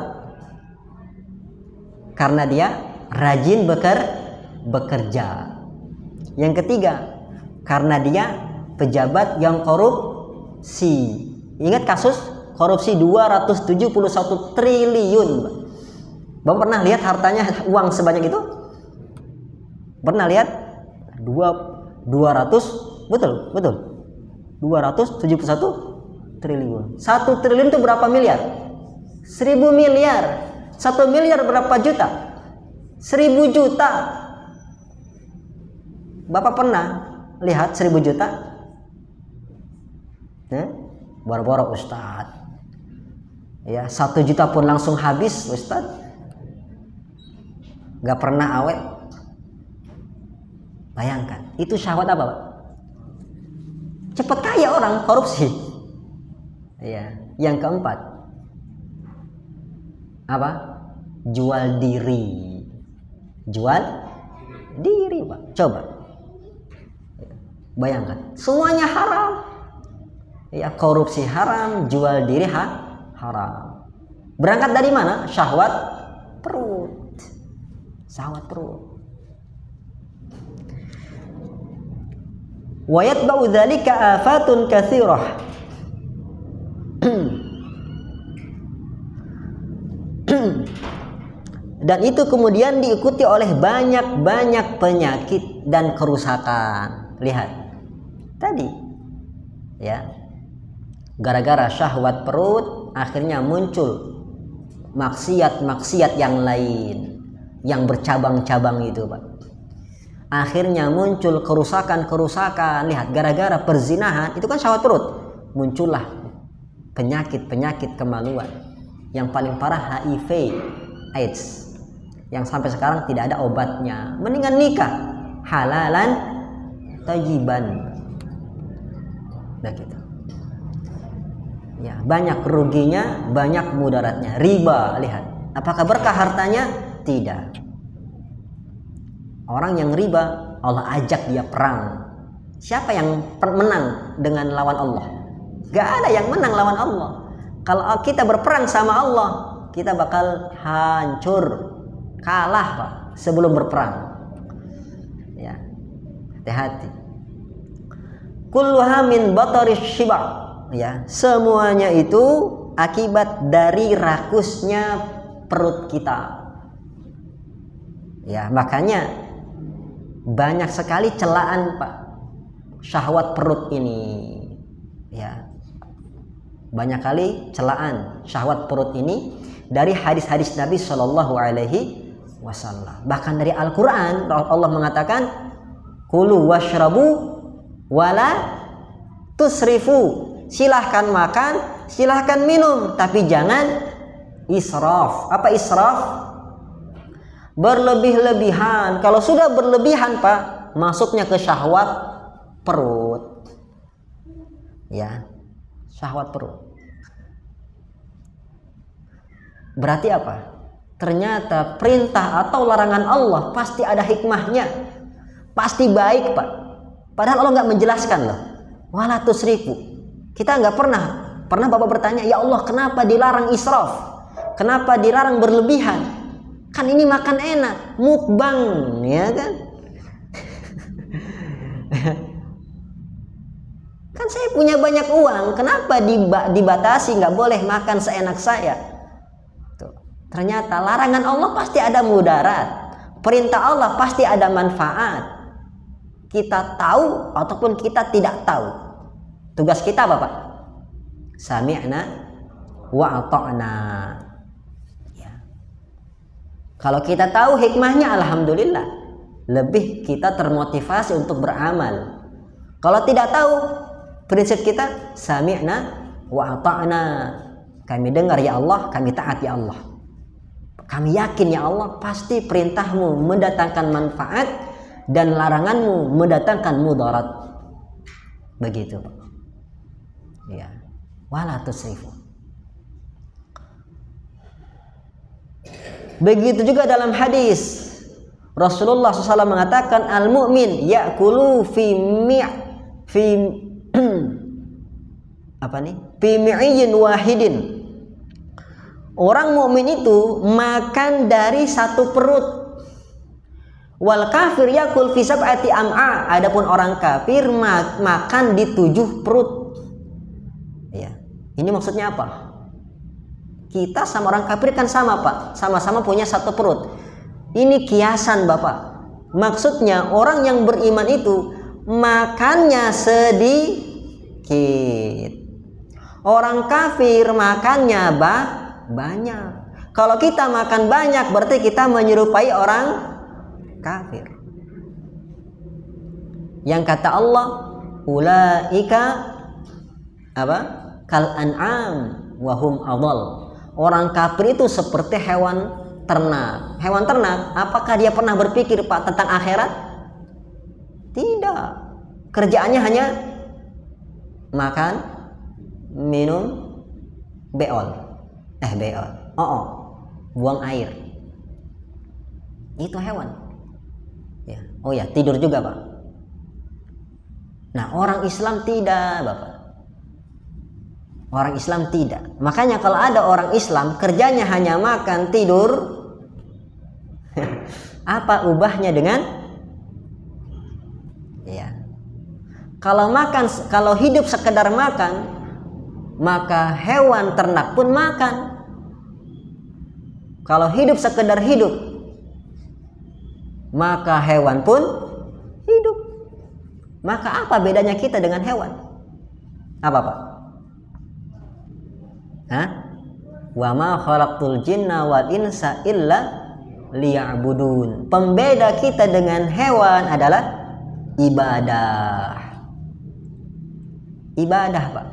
karena dia rajin bekerja. Yang ketiga, karena dia pejabat yang korupsi. Ingat kasus korupsi 271 triliun. Bang pernah lihat hartanya uang sebanyak itu? Pernah lihat? 200 betul 271 triliun. 1 triliun itu berapa miliar? 1000 miliar. 1 miliar berapa juta? 1000 juta. Bapak pernah lihat 1000 juta? Boro-boro Ustadz. Ya, 1 juta pun langsung habis Ustadz. Gak pernah awet. Bayangkan, itu syahwat apa, Pak? Cepat kaya orang, korupsi. Ya, yang keempat apa? Jual diri. Jual diri, Pak. Coba. Bayangkan, semuanya haram. Ya, korupsi haram, jual diri haram. Berangkat dari mana? Syahwat perut. Syahwat perut. Wa yatba'u dzalika afatun katsirah. Dan itu kemudian diikuti oleh banyak penyakit dan kerusakan. Lihat tadi, ya, gara-gara syahwat perut akhirnya muncul maksiat yang lain yang bercabang-cabang itu, Pak. Akhirnya muncul kerusakan. Lihat, gara-gara perzinahan itu kan syahwat perut, muncullah penyakit kemaluan. Yang paling parah HIV, AIDS, yang sampai sekarang tidak ada obatnya. Mendingan nikah halalan thayyiban. Nah gitu. Ya, banyak ruginya, banyak mudaratnya. Riba, lihat. Apakah berkah hartanya? Tidak. Orang yang riba, Allah ajak dia perang. Siapa yang menang dengan lawan Allah? Gak ada yang menang lawan Allah. Kalau kita berperang sama Allah, kita bakal hancur, kalah, Pak, sebelum berperang. Ya, hati-hati. Kulluha min bataris shiba. Ya, semuanya itu akibat dari rakusnya perut kita. Ya, makanya banyak sekali celaan, Pak, syahwat perut ini. Ya, banyak kali celaan syahwat perut ini dari hadis-hadis Nabi Shallallahu Alaihi Wasallam. Bahkan dari Al-Quran Allah mengatakan, kulu washrabu wala tusrifu. Silahkan makan, silahkan minum, tapi jangan israf. Apa israf? Berlebih-lebihan. Kalau sudah berlebihan, Pak, masuknya ke syahwat perut. Ya, syahwat perut. Berarti apa? Ternyata perintah atau larangan Allah pasti ada hikmahnya, pasti baik, Pak. Padahal Allah nggak menjelaskan loh. Wala tusrifu. Kita nggak pernah Bapak bertanya, ya Allah, kenapa dilarang israf? Kenapa dilarang berlebihan? Kan ini makan enak, mukbang, ya kan? Kan saya punya banyak uang, kenapa dibatasi nggak boleh makan seenak saya? Tuh. Ternyata larangan Allah pasti ada mudarat, perintah Allah pasti ada manfaat. Kita tahu ataupun kita tidak tahu. Tugas kita apa, Pak? Sami'na wa ata'na. Ya. Kalau kita tahu hikmahnya, alhamdulillah, lebih kita termotivasi untuk beramal. Kalau tidak tahu, prinsip kita sami'na wa ata'na. Kami dengar ya Allah, kami taat ya Allah. Kami yakin ya Allah, pasti perintahmu mendatangkan manfaat dan laranganmu mendatangkan mudarat. Begitu, Pak. Ya, wala tusrifu. Begitu juga dalam hadis Rasulullah SAW mengatakan al-mu'min ya'kulu fi mi'iyyin wahidin. Orang mukmin itu makan dari satu perut. Wal kafir yakul fi sab'ati am'a. Adapun orang kafir makan di 7 perut. Ya. Ini maksudnya apa? Kita sama orang kafir kan sama, Pak. Sama-sama punya satu perut. Ini kiasan, Bapak. Maksudnya orang yang beriman itu makannya sedikit. Orang kafir makannya banyak. Kalau kita makan banyak berarti kita menyerupai orang kafir. Yang kata Allah, ulaika kal an'am wa hum adall. Orang kafir itu seperti hewan ternak. Hewan ternak, apakah dia pernah berpikir, Pak, tentang akhirat? Tidak. Kerjaannya hanya makan, minum, buang air. Itu hewan. Ya. Oh ya, tidur juga, Pak. Nah, orang Islam tidak, Bapak. Orang Islam tidak. Makanya kalau ada orang Islam kerjanya hanya makan, tidur, apa ubahnya dengan ya? Kalau hidup sekedar makan, maka hewan ternak pun makan. Kalau hidup sekedar hidup, maka hewan pun hidup. Maka apa bedanya kita dengan hewan? Apa, Pak? Wa ma khalaqtul jinna wal insa illa liya'budun. Pembeda kita dengan hewan adalah ibadah. Ibadah, Pak.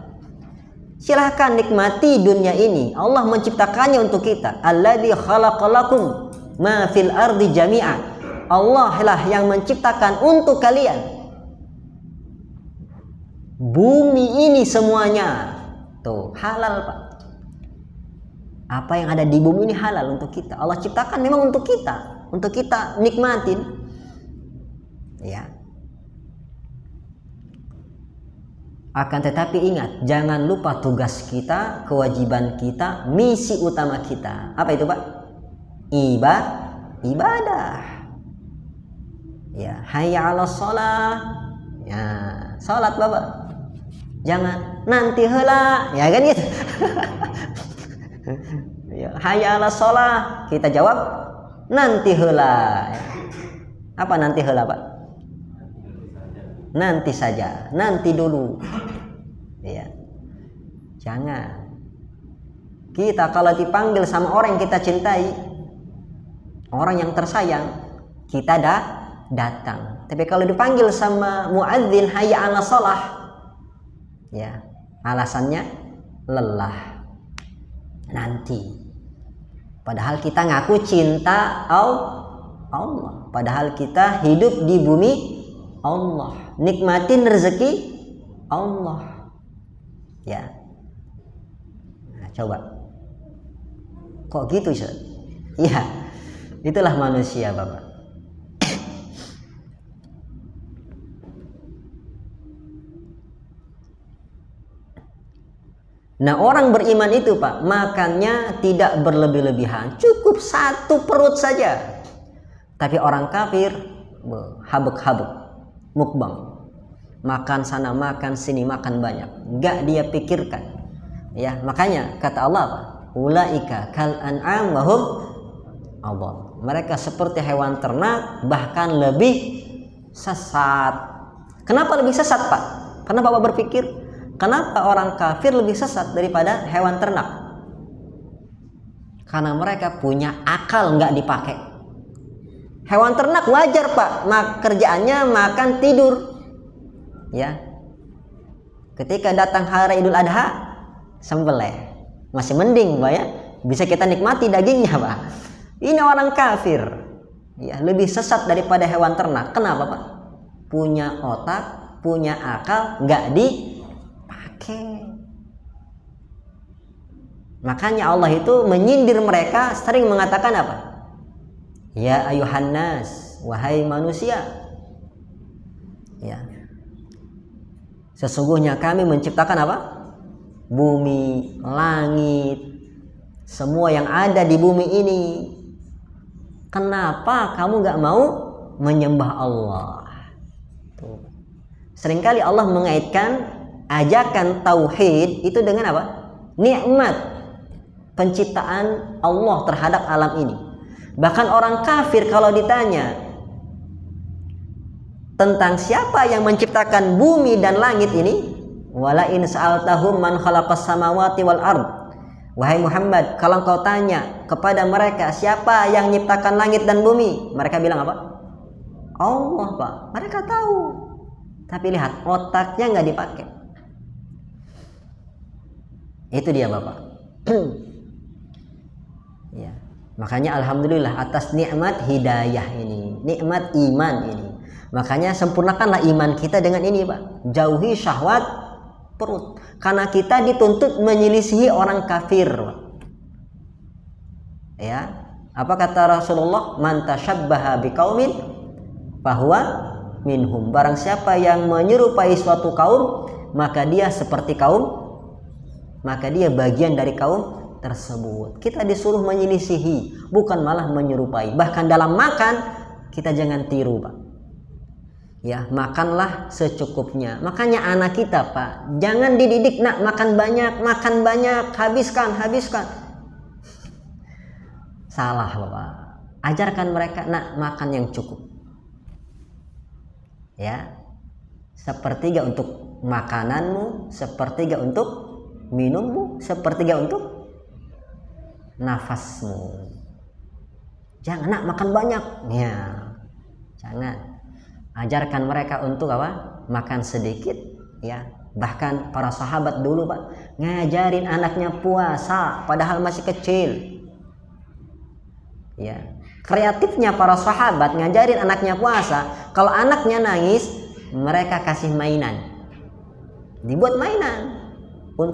Silahkan nikmati dunia ini. Allah menciptakannya untuk kita. Alladzi khalaqalakum ma fil ardi jami'a. Allah lah yang menciptakan untuk kalian bumi ini semuanya. Tuh, halal, Pak. Apa yang ada di bumi ini halal untuk kita. Allah ciptakan memang untuk kita nikmatin. Ya. Akan tetapi ingat, jangan lupa tugas kita, kewajiban kita, misi utama kita. Apa itu, Pak? Ibadah. Ya, hayya 'alas shalah. Ya, salat, Bapak. Jangan nanti heula, ya kan gitu. Ya, hayya 'alas shalah, kita jawab nanti heula. Apa nanti heula, Pak? Nanti saja, nanti dulu. Ya. Jangan. Kita kalau dipanggil sama orang yang kita cintai, orang yang tersayang, kita datang. Tapi kalau dipanggil sama muadzin hayya 'alas shalah, ya, alasannya lelah. Nanti. Padahal kita ngaku cinta Allah. Padahal kita hidup di bumi Allah. Nikmatin rezeki Allah. Ya. Nah, coba. Kok gitu, Ustaz? Iya. Itulah manusia, Bapak. Nah, orang beriman itu, Pak, makannya tidak berlebih-lebihan, cukup satu perut saja. Tapi orang kafir habuk-habuk, mukbang, makan sana makan sini, makan banyak, enggak dia pikirkan. Ya, makanya kata Allah, Pak, ulaika kal an'am wa hum adall. Mereka seperti hewan ternak, bahkan lebih sesat. Kenapa lebih sesat, Pak? Kenapa Bapak berpikir kenapa orang kafir lebih sesat daripada hewan ternak? Karena mereka punya akal nggak dipakai. Hewan ternak wajar, Pak, kerjaannya makan tidur. Ya. Ketika datang hari Idul Adha, sembelih. Masih mending, Pak, ya. Bisa kita nikmati dagingnya, Pak. Ini orang kafir. Ya, lebih sesat daripada hewan ternak. Kenapa, Pak? Punya otak, punya akal, nggak dipakai. Makanya Allah itu menyindir mereka, sering mengatakan apa? Ya ayuhan nas, wahai manusia. Ya. Sesungguhnya kami menciptakan apa? Bumi, langit, semua yang ada di bumi ini. Kenapa kamu gak mau menyembah Allah? Tuh. Seringkali Allah mengaitkan ajakan tauhid itu dengan apa? Nikmat penciptaan Allah terhadap alam ini. Bahkan orang kafir kalau ditanya tentang siapa yang menciptakan bumi dan langit ini, wala in sa'altahum man khalaqas samawati wal ard. Wahai Muhammad, kalau engkau tanya kepada mereka siapa yang menciptakan langit dan bumi, mereka bilang apa? Allah, Pak. Mereka tahu. Tapi lihat, otaknya nggak dipakai. Itu dia, Bapak. Ya. Makanya alhamdulillah atas nikmat hidayah ini, nikmat iman ini. Makanya sempurnakanlah iman kita dengan ini, Pak. Jauhi syahwat perut. Karena kita dituntut menyelisihi orang kafir, Pak. Ya. Apa kata Rasulullah? Man tasyabbaha biqaumin fahuwa minhum. Barang siapa yang menyerupai suatu kaum, maka dia seperti kaum, maka dia bagian dari kaum tersebut. Kita disuruh menyelisihi, bukan malah menyerupai. Bahkan dalam makan kita jangan tiru, Pak. Ya, makanlah secukupnya. Makanya anak kita, Pak, jangan dididik, nak makan banyak, habiskan. Salah, Bapak. Ajarkan mereka, nak makan yang cukup. Ya. Sepertiga untuk makananmu, sepertiga untuk minummu, sepertiga untuk nafasmu. Jangan, nak makan banyak. Ya. Jangan. Ajarkan mereka untuk apa? Makan sedikit, ya. Bahkan para sahabat dulu, Pak, ngajarin anaknya puasa padahal masih kecil. Ya. Kreatifnya para sahabat ngajarin anaknya puasa, kalau anaknya nangis, mereka kasih mainan. Dibuat mainan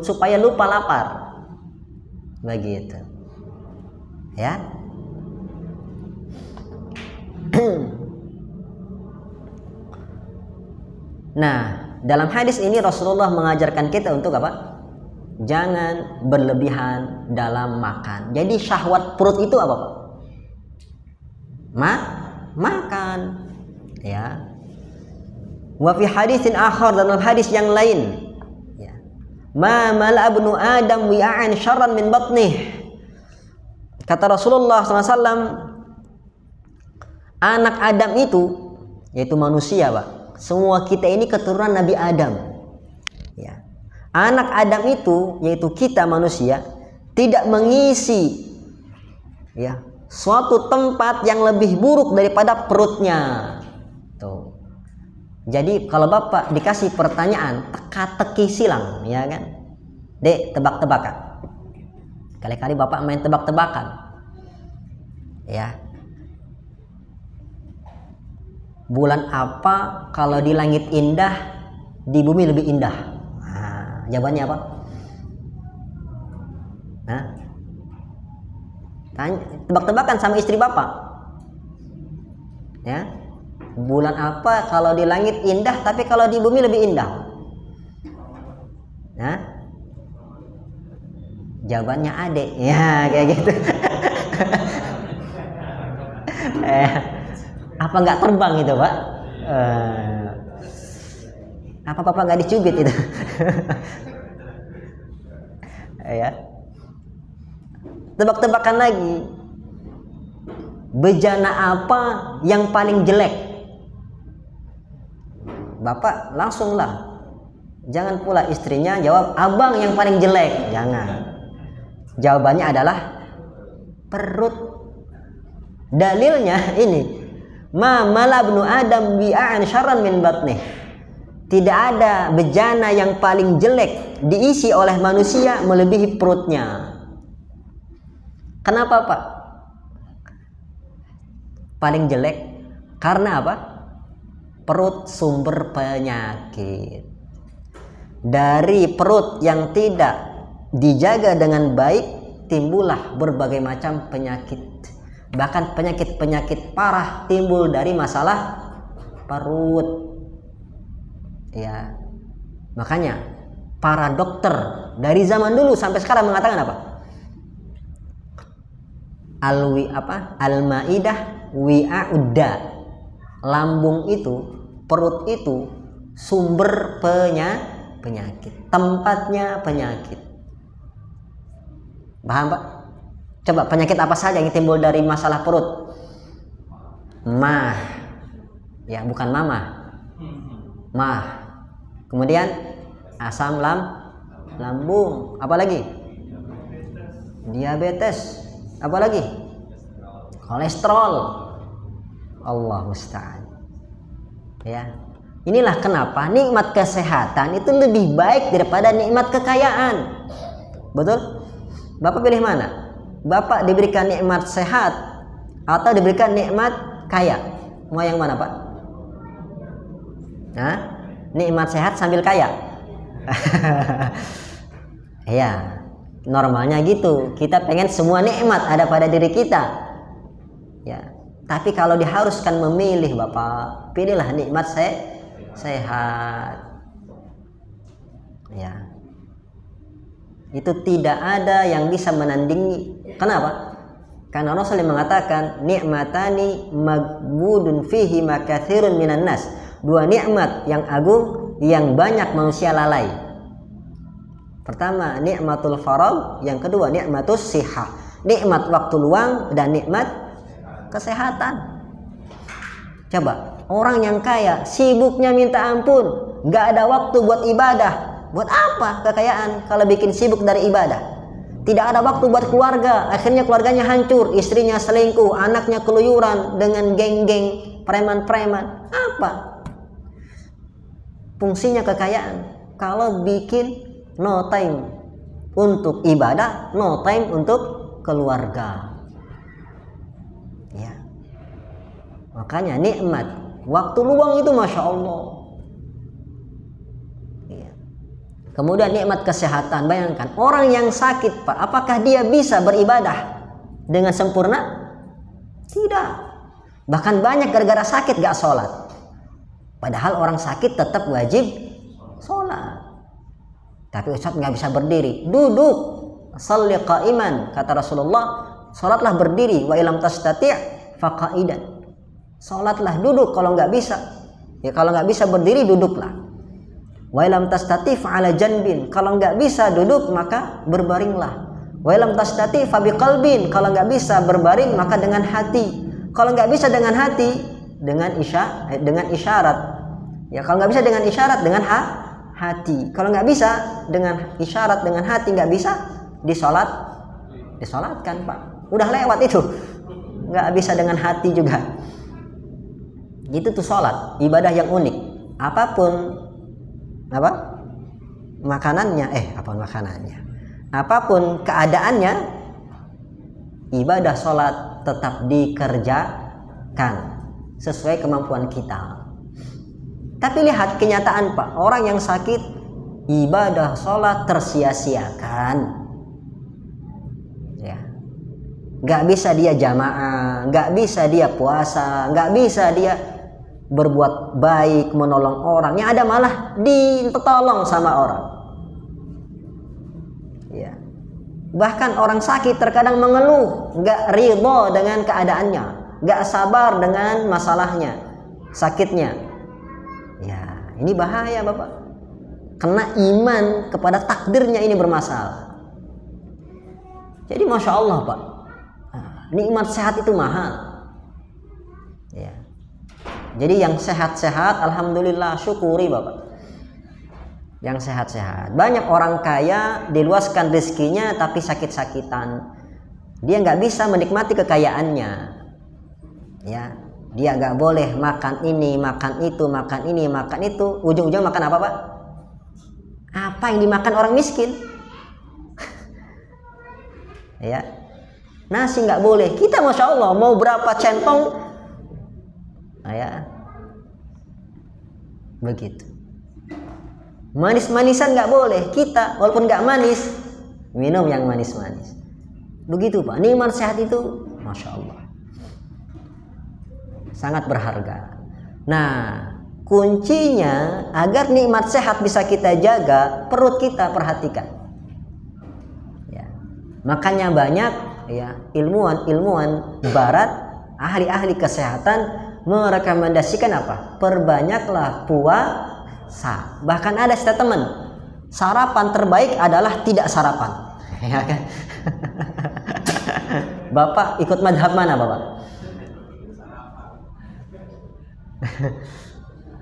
supaya lupa lapar. Begitu. Ya. Nah, dalam hadis ini Rasulullah mengajarkan kita untuk apa? Jangan berlebihan dalam makan. Jadi syahwat perut itu apa, Pak? Makan. Ya. Wa fi hadisin akhar, dalam hadis yang lain, ya. Ma mala ibnu Adam wi'an syarran min batnih. Kata Rasulullah SAW, anak Adam itu, yaitu manusia, Pak. Semua kita ini keturunan Nabi Adam. Ya. Anak Adam itu, yaitu kita manusia, tidak mengisi, ya, suatu tempat yang lebih buruk daripada perutnya. Tuh. Jadi kalau Bapak dikasih pertanyaan, teka-teki silang, ya kan? Dek, tebak-tebakan. Kali-kali Bapak main tebak-tebakan. Ya. Bulan apa kalau di langit indah, di bumi lebih indah? Nah, jawabannya apa? Nah, tanya, tebak-tebakan sama istri Bapak. Ya, bulan apa kalau di langit indah, tapi kalau di bumi lebih indah? Nah, jawabannya adek. Ya, kayak gitu. Apa nggak terbang itu, Pak? Apa Bapak nggak dicubit itu? Ya. Tebak-tebakan lagi. Bejana apa yang paling jelek? Bapak langsunglah. Jangan pula istrinya jawab abang yang paling jelek. Jangan. Jawabannya adalah perut. Dalilnya ini. Ma mala ibnu Adam bi'an syarran min batnih. Tidak ada bejana yang paling jelek diisi oleh manusia melebihi perutnya. Kenapa, Pak? Paling jelek karena apa? Perut sumber penyakit. Dari perut yang tidak dijaga dengan baik, timbullah berbagai macam penyakit. Bahkan penyakit-penyakit parah timbul dari masalah perut. Ya. Makanya para dokter dari zaman dulu sampai sekarang mengatakan apa? Al-Maidah wi'a'udda. Lambung itu, perut itu sumber penyakit, tempatnya penyakit. Paham Pak? Coba penyakit apa saja yang timbul dari masalah perut? Mah, ya bukan mamah. Mah. Kemudian asam lambung. Apa lagi? Diabetes. Apa lagi? Kolesterol. Allah musta'an. Ya. Inilah kenapa nikmat kesehatan itu lebih baik daripada nikmat kekayaan. Betul? Bapak pilih mana? Bapak diberikan nikmat sehat atau diberikan nikmat kaya? Mau yang mana Pak? Nah, nikmat sehat sambil kaya. Ya, normalnya gitu. Kita pengen semua nikmat ada pada diri kita. Ya, tapi kalau diharuskan memilih Bapak, pilihlah nikmat sehat. Ya. Itu tidak ada yang bisa menandingi. Kenapa? Karena Rasulullah mengatakan ni'matani magbudun fihi makathirun minan nas. Dua nikmat yang agung yang banyak manusia lalai. Pertama nikmatul faragh, yang kedua nikmatus sihah. Nikmat waktu luang dan nikmat kesehatan. Coba orang yang kaya sibuknya minta ampun, gak ada waktu buat ibadah. Buat apa kekayaan kalau bikin sibuk dari ibadah? Tidak ada waktu buat keluarga, akhirnya keluarganya hancur, istrinya selingkuh, anaknya keluyuran dengan geng-geng preman-preman. Apa fungsinya kekayaan kalau bikin no time untuk ibadah, no time untuk keluarga? Ya. Makanya nikmat waktu luang itu Masya Allah. Kemudian nikmat kesehatan. Bayangkan orang yang sakit Pak, apakah dia bisa beribadah dengan sempurna? Tidak. Bahkan banyak gara-gara sakit gak sholat. Padahal orang sakit tetap wajib sholat. Tapi Ustaz gak bisa berdiri, duduk. Shalli qa'iman, kata Rasulullah. Sholatlah berdiri. Wa ilam tastati' faqa'idan. Sholatlah duduk kalau gak bisa. Ya kalau gak bisa berdiri, duduklah. Wa lam tastati fa'ala janbin, kalau enggak bisa duduk maka berbaringlah. Wa lam tastati fa biqalbin, kalau enggak bisa berbaring maka dengan hati. Kalau enggak bisa dengan hati, dengan isyarat. Ya kalau enggak bisa dengan isyarat, dengan hati. Kalau enggak bisa dengan isyarat, dengan hati, enggak bisa disolatkan Pak. Udah lewat itu. Enggak bisa dengan hati juga. Itu tuh sholat, ibadah yang unik. Apapun makanannya, apapun keadaannya, ibadah sholat tetap dikerjakan sesuai kemampuan kita. Tapi lihat kenyataan Pak, orang yang sakit ibadah sholat tersia-siakan. Ya, nggak bisa dia jamaah, nggak bisa dia puasa, nggak bisa dia berbuat baik, menolong orang, yang ada malah ditolong sama orang. Ya. Bahkan orang sakit terkadang mengeluh, nggak ridho dengan keadaannya, nggak sabar dengan masalahnya, sakitnya. Ya, ini bahaya Bapak. Kena iman kepada takdirnya ini bermasalah. Jadi Masya Allah Pak, nikmat sehat itu mahal. Ya. Jadi yang sehat-sehat, alhamdulillah, syukuri Bapak. Yang sehat-sehat. Banyak orang kaya diluaskan rezekinya tapi sakit-sakitan. Dia nggak bisa menikmati kekayaannya. Ya, dia nggak boleh makan ini, makan itu, makan ini, makan itu. Ujung-ujung makan apa Pak? Apa yang dimakan orang miskin? Ya, nasi nggak boleh. Kita Masya Allah mau berapa centong? Ya, begitu. Manis-manisan nggak boleh. Kita walaupun nggak manis, minum yang manis-manis. Begitu Pak, nikmat sehat itu Masya Allah sangat berharga. Nah, kuncinya agar nikmat sehat bisa kita jaga, perut kita perhatikan. Ya. Makanya banyak ya ilmuwan barat, ahli-ahli kesehatan merekomendasikan apa? Perbanyaklah puasa. Bahkan ada statement, sarapan terbaik adalah tidak sarapan. Ya kan? Bapak ikut madhab mana Bapak?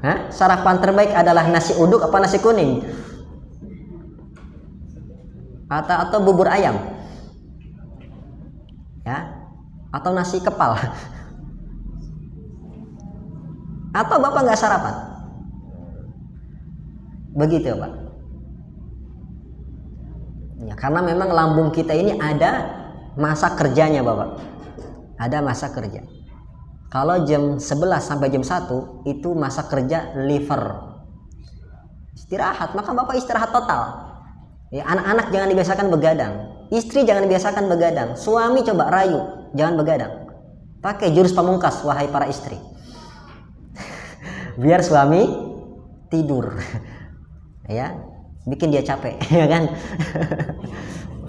Hah? Sarapan terbaik adalah nasi uduk apa nasi kuning? Atau bubur ayam? Ya? Atau nasi kepal? Atau Bapak nggak sarapan? Begitu Pak. Ya, karena memang lambung kita ini ada masa kerjanya Bapak. Ada masa kerja. Kalau jam 11 sampai jam 1 itu masa kerja liver. Istirahat, maka Bapak istirahat total. Ya, anak-anak jangan dibiasakan begadang. Istri jangan dibiasakan begadang. Suami coba rayu, jangan begadang. Pakai jurus pamungkas wahai para istri. Biar suami tidur. Ya, bikin dia capek, ya kan?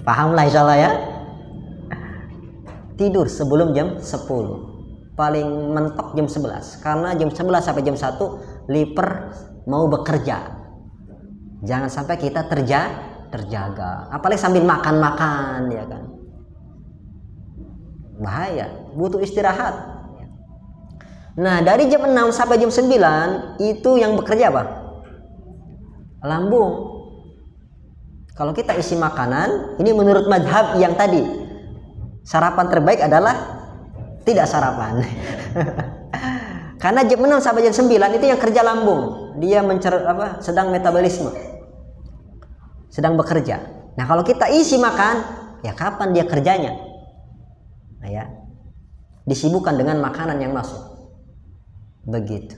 Pahamlah insyaallah ya. Tidur sebelum jam 10. Paling mentok jam 11, karena jam 11 sampai jam 1 liver mau bekerja. Jangan sampai kita terjaga, apalagi sambil makan-makan, ya kan, bahaya, butuh istirahat. Nah, dari jam 6 sampai jam 9 itu yang bekerja apa? Lambung. Kalau kita isi makanan, ini menurut madhab yang tadi, sarapan terbaik adalah tidak sarapan. Karena jam 6 sampai jam 9 itu yang kerja lambung. Dia sedang metabolisme. Sedang bekerja. Nah, kalau kita isi makan, ya kapan dia kerjanya? Nah, ya. Disibukkan dengan makanan yang masuk. Begitu.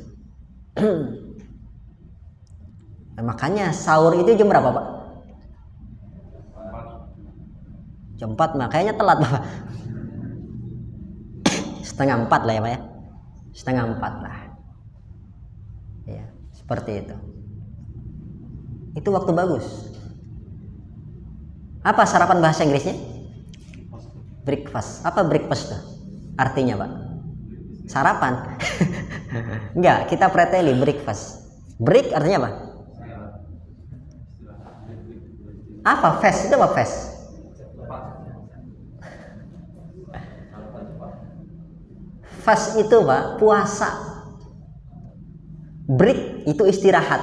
Nah, makanya sahur itu jam berapa, Pak? Jam 4, makanya telat, Bapak. Setengah 4 lah ya Pak ya, setengah 4 lah ya, seperti itu waktu bagus. Apa sarapan bahasa Inggrisnya? Breakfast. Apa breakfast tuh artinya Pak? Sarapan? Enggak, kita preteli breakfast. Break artinya apa? Apa fast itu apa fast? Fast itu Pak, puasa. Break itu istirahat.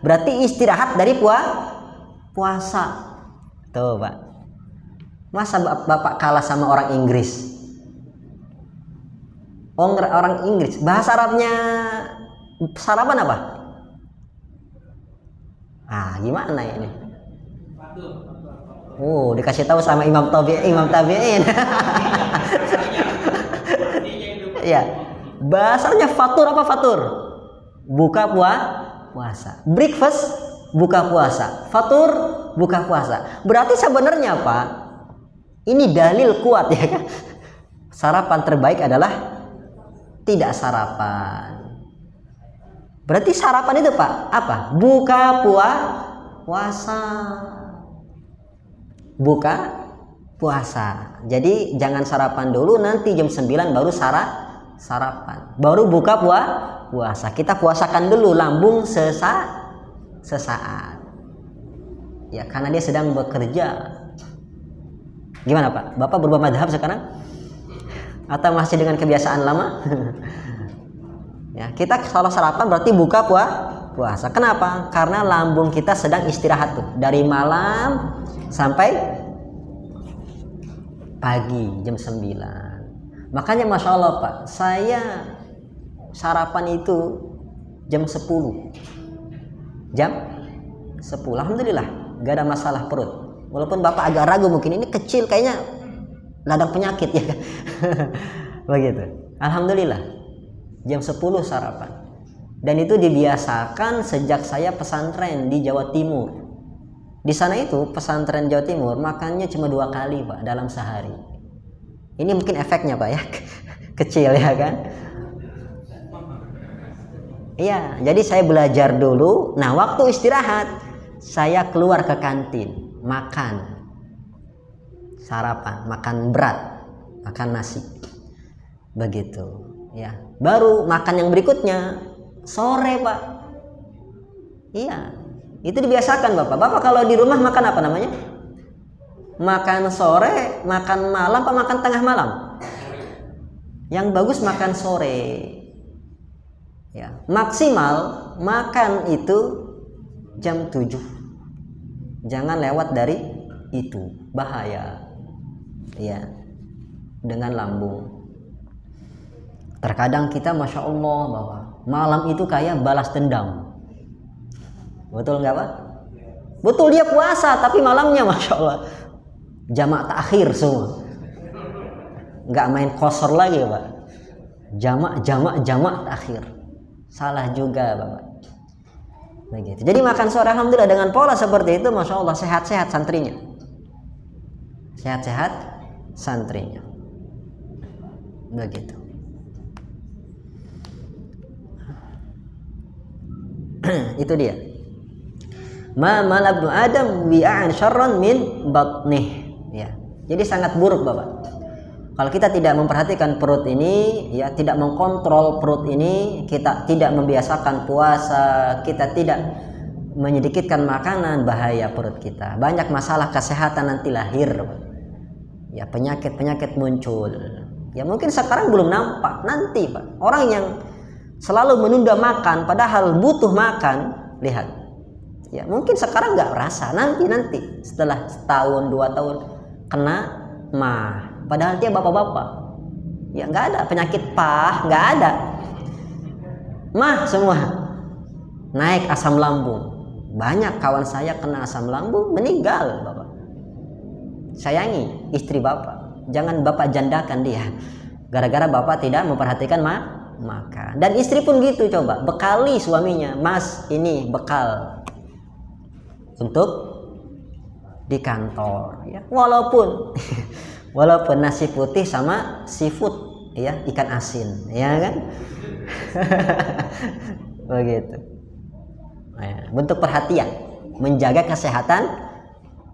Berarti istirahat dari puasa. Tuh Pak. Masa Bapak kalah sama orang Inggris? Orang Inggris, bahasa Arabnya sarapan apa? Gimana ya ini? Dikasih tahu sama Imam Tabi'in. Ya, bahasanya fatur apa fatur? Buka puasa. Breakfast buka puasa. Fatur buka puasa. Berarti sebenarnya Pak, ini dalil kuat ya kan? Sarapan terbaik adalah tidak sarapan. Berarti sarapan itu Pak apa? Buka puasa. Buka puasa. Jadi jangan sarapan dulu, nanti jam 9 baru sarapan, baru buka puasa. Kita puasakan dulu lambung sesaat ya, karena dia sedang bekerja. Gimana Pak? Bapak berubah madhab sekarang atau masih dengan kebiasaan lama? Ya, kita kalau sarapan berarti buka puasa. Kenapa? Karena lambung kita sedang istirahat tuh, dari malam sampai pagi jam 9. Makanya Masya Allah Pak, saya sarapan itu jam 10. Jam 10, Alhamdulillah gak ada masalah perut. Walaupun Bapak agak ragu, mungkin ini kecil kayaknya ladang penyakit ya. Begitu. Alhamdulillah jam 10 sarapan. Dan itu dibiasakan sejak saya pesantren di Jawa Timur. Di sana itu pesantren Jawa Timur makannya cuma 2 kali Pak dalam sehari. Ini mungkin efeknya Pak ya, kecil ya kan. Iya, jadi saya belajar dulu. Nah, waktu istirahat saya keluar ke kantin, makan, sarapan, makan berat, makan nasi, begitu. Ya, baru makan yang berikutnya sore Pak. Iya, itu dibiasakan Bapak. Bapak kalau di rumah makan apa namanya? Makan sore, makan malam, apa makan tengah malam? Yang bagus makan sore. Ya, maksimal makan itu jam 7. Jangan lewat dari itu, bahaya. Ya, dengan lambung. Terkadang kita Masya Allah bahwa malam itu kayak balas dendam. Betul nggak Pak? Betul, dia puasa tapi malamnya Masya Allah jamak takhir semua. Nggak main kosor lagi Pak. Jamak takhir. Salah juga Bapak. Begitu. Jadi makan sore alhamdulillah dengan pola seperti itu Masya Allah sehat-sehat santrinya. Sehat-sehat santrinya. Begitu. Itu dia. Ma malabnu Adam wi'an syarran min batnih. Ya. Jadi sangat buruk Bapak. Kalau kita tidak memperhatikan perut ini, ya tidak mengkontrol perut ini, kita tidak membiasakan puasa, kita tidak menyedikitkan makanan, bahaya perut kita. Banyak masalah kesehatan nanti lahir. Ya, penyakit-penyakit muncul. Ya mungkin sekarang belum nampak, nanti Pak. Orang yang selalu menunda makan padahal butuh makan, lihat. Ya, mungkin sekarang nggak rasa, nanti setelah setahun 2 tahun kena mah. Padahal dia bapak-bapak, ya nggak ada penyakit pah, nggak ada, mah semua naik asam lambung. Banyak kawan saya kena asam lambung meninggal Bapak. Sayangi istri Bapak, jangan Bapak jandakan dia, gara-gara Bapak tidak memperhatikan makan. Dan istri pun gitu, coba bekali suaminya, Mas ini bekal untuk di kantor, ya walaupun nasi putih sama seafood, ya ikan asin, ya kan. Begitu. Ya, bentuk perhatian, menjaga kesehatan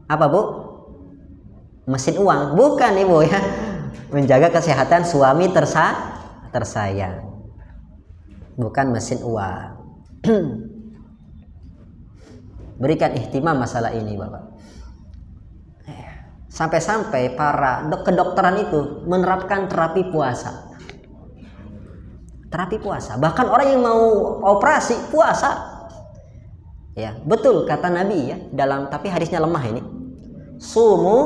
apa Bu? Mesin uang, bukan Ibu ya. Menjaga kesehatan suami tersayang, bukan mesin uang. Berikan ihtimam masalah ini Bapak. Sampai-sampai para kedokteran itu menerapkan terapi puasa. Terapi puasa. Bahkan orang yang mau operasi puasa. Ya, betul kata Nabi ya, tapi hadisnya lemah ini. Sumu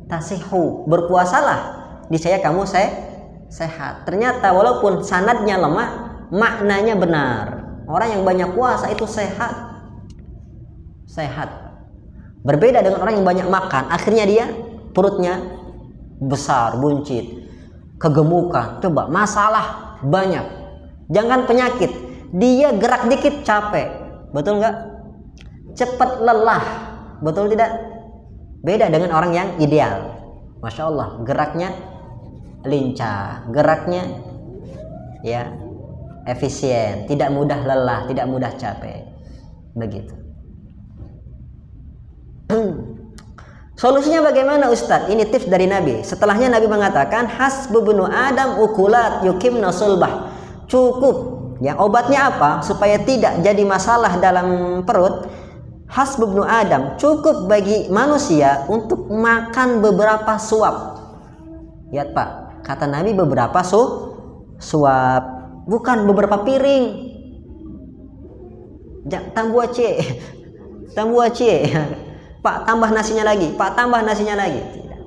tasihu, berpuasalah niscaya kamu sehat. Ternyata walaupun sanadnya lemah, maknanya benar. Orang yang banyak puasa itu sehat. Berbeda dengan orang yang banyak makan, akhirnya dia perutnya besar, buncit, kegemukan. Coba masalah banyak, jangan penyakit, dia gerak dikit capek, betul nggak? Cepat lelah, betul tidak? Beda dengan orang yang ideal, Masya Allah, geraknya lincah, geraknya ya efisien, tidak mudah lelah, tidak mudah capek, begitu. Solusinya bagaimana Ustadz? Ini tips dari Nabi. Setelahnya Nabi mengatakan hasbubnu Adam ukulat yukimna sulbah. Cukup. Ya, obatnya apa? Supaya tidak jadi masalah dalam perut. Hasbubnu Adam, cukup bagi manusia untuk makan beberapa suap. Lihat Pak, kata Nabi beberapa suap, bukan beberapa piring. Tambua C. Pak tambah nasinya lagi, Pak tambah nasinya lagi. Tidak.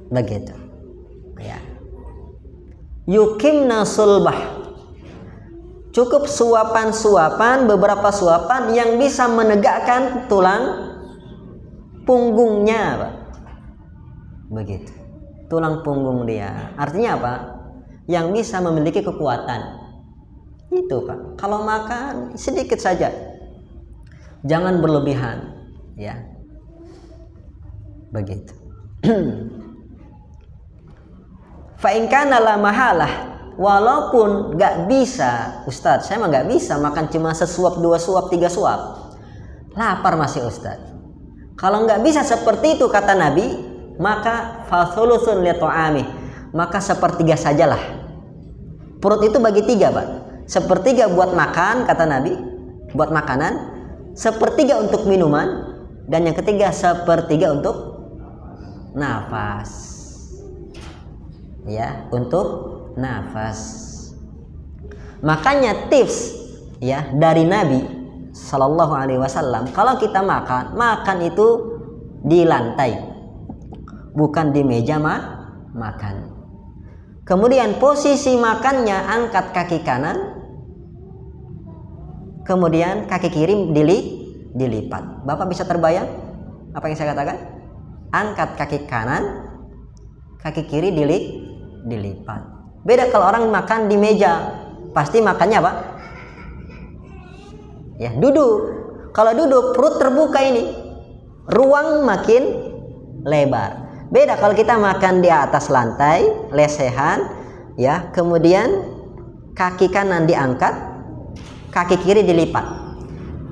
Begitu. Ya. Yukimna sulbah. Cukup suapan-suapan, beberapa suapan yang bisa menegakkan tulang punggungnya, Pak. Begitu. Tulang punggung dia. Artinya apa? Yang bisa memiliki kekuatan. Itu Pak. Kalau makan sedikit saja. jangan berlebihan, ya. Begitu. Fa in kana la mahalah, walaupun nggak bisa, Ustadz, saya mah nggak bisa makan cuma sesuap, 2 suap, 3 suap. Lapar masih Ustadz. Kalau nggak bisa seperti itu kata Nabi, maka fathulusun li ta'ami, maka sepertiga sajalah. Perut itu bagi 3, Pak. Sepertiga buat makan kata Nabi, buat makanan, sepertiga untuk minuman, dan yang ketiga sepertiga untuk nafas. Ya, untuk nafas. Makanya tips ya dari Nabi Sallallahu Alaihi Wasallam, kalau kita makan itu di lantai, bukan di meja makan. Kemudian posisi makannya angkat kaki kanan, kemudian kaki kiri dilipat. Bapak bisa terbayang apa yang saya katakan? Angkat kaki kanan, kaki kiri dilipat. Beda kalau orang makan di meja, pasti makannya apa? Ya, duduk. Kalau duduk perut terbuka ini, ruang makin lebar. Beda kalau kita makan di atas lantai, lesehan, ya, kemudian kaki kanan diangkat, kaki kiri dilipat.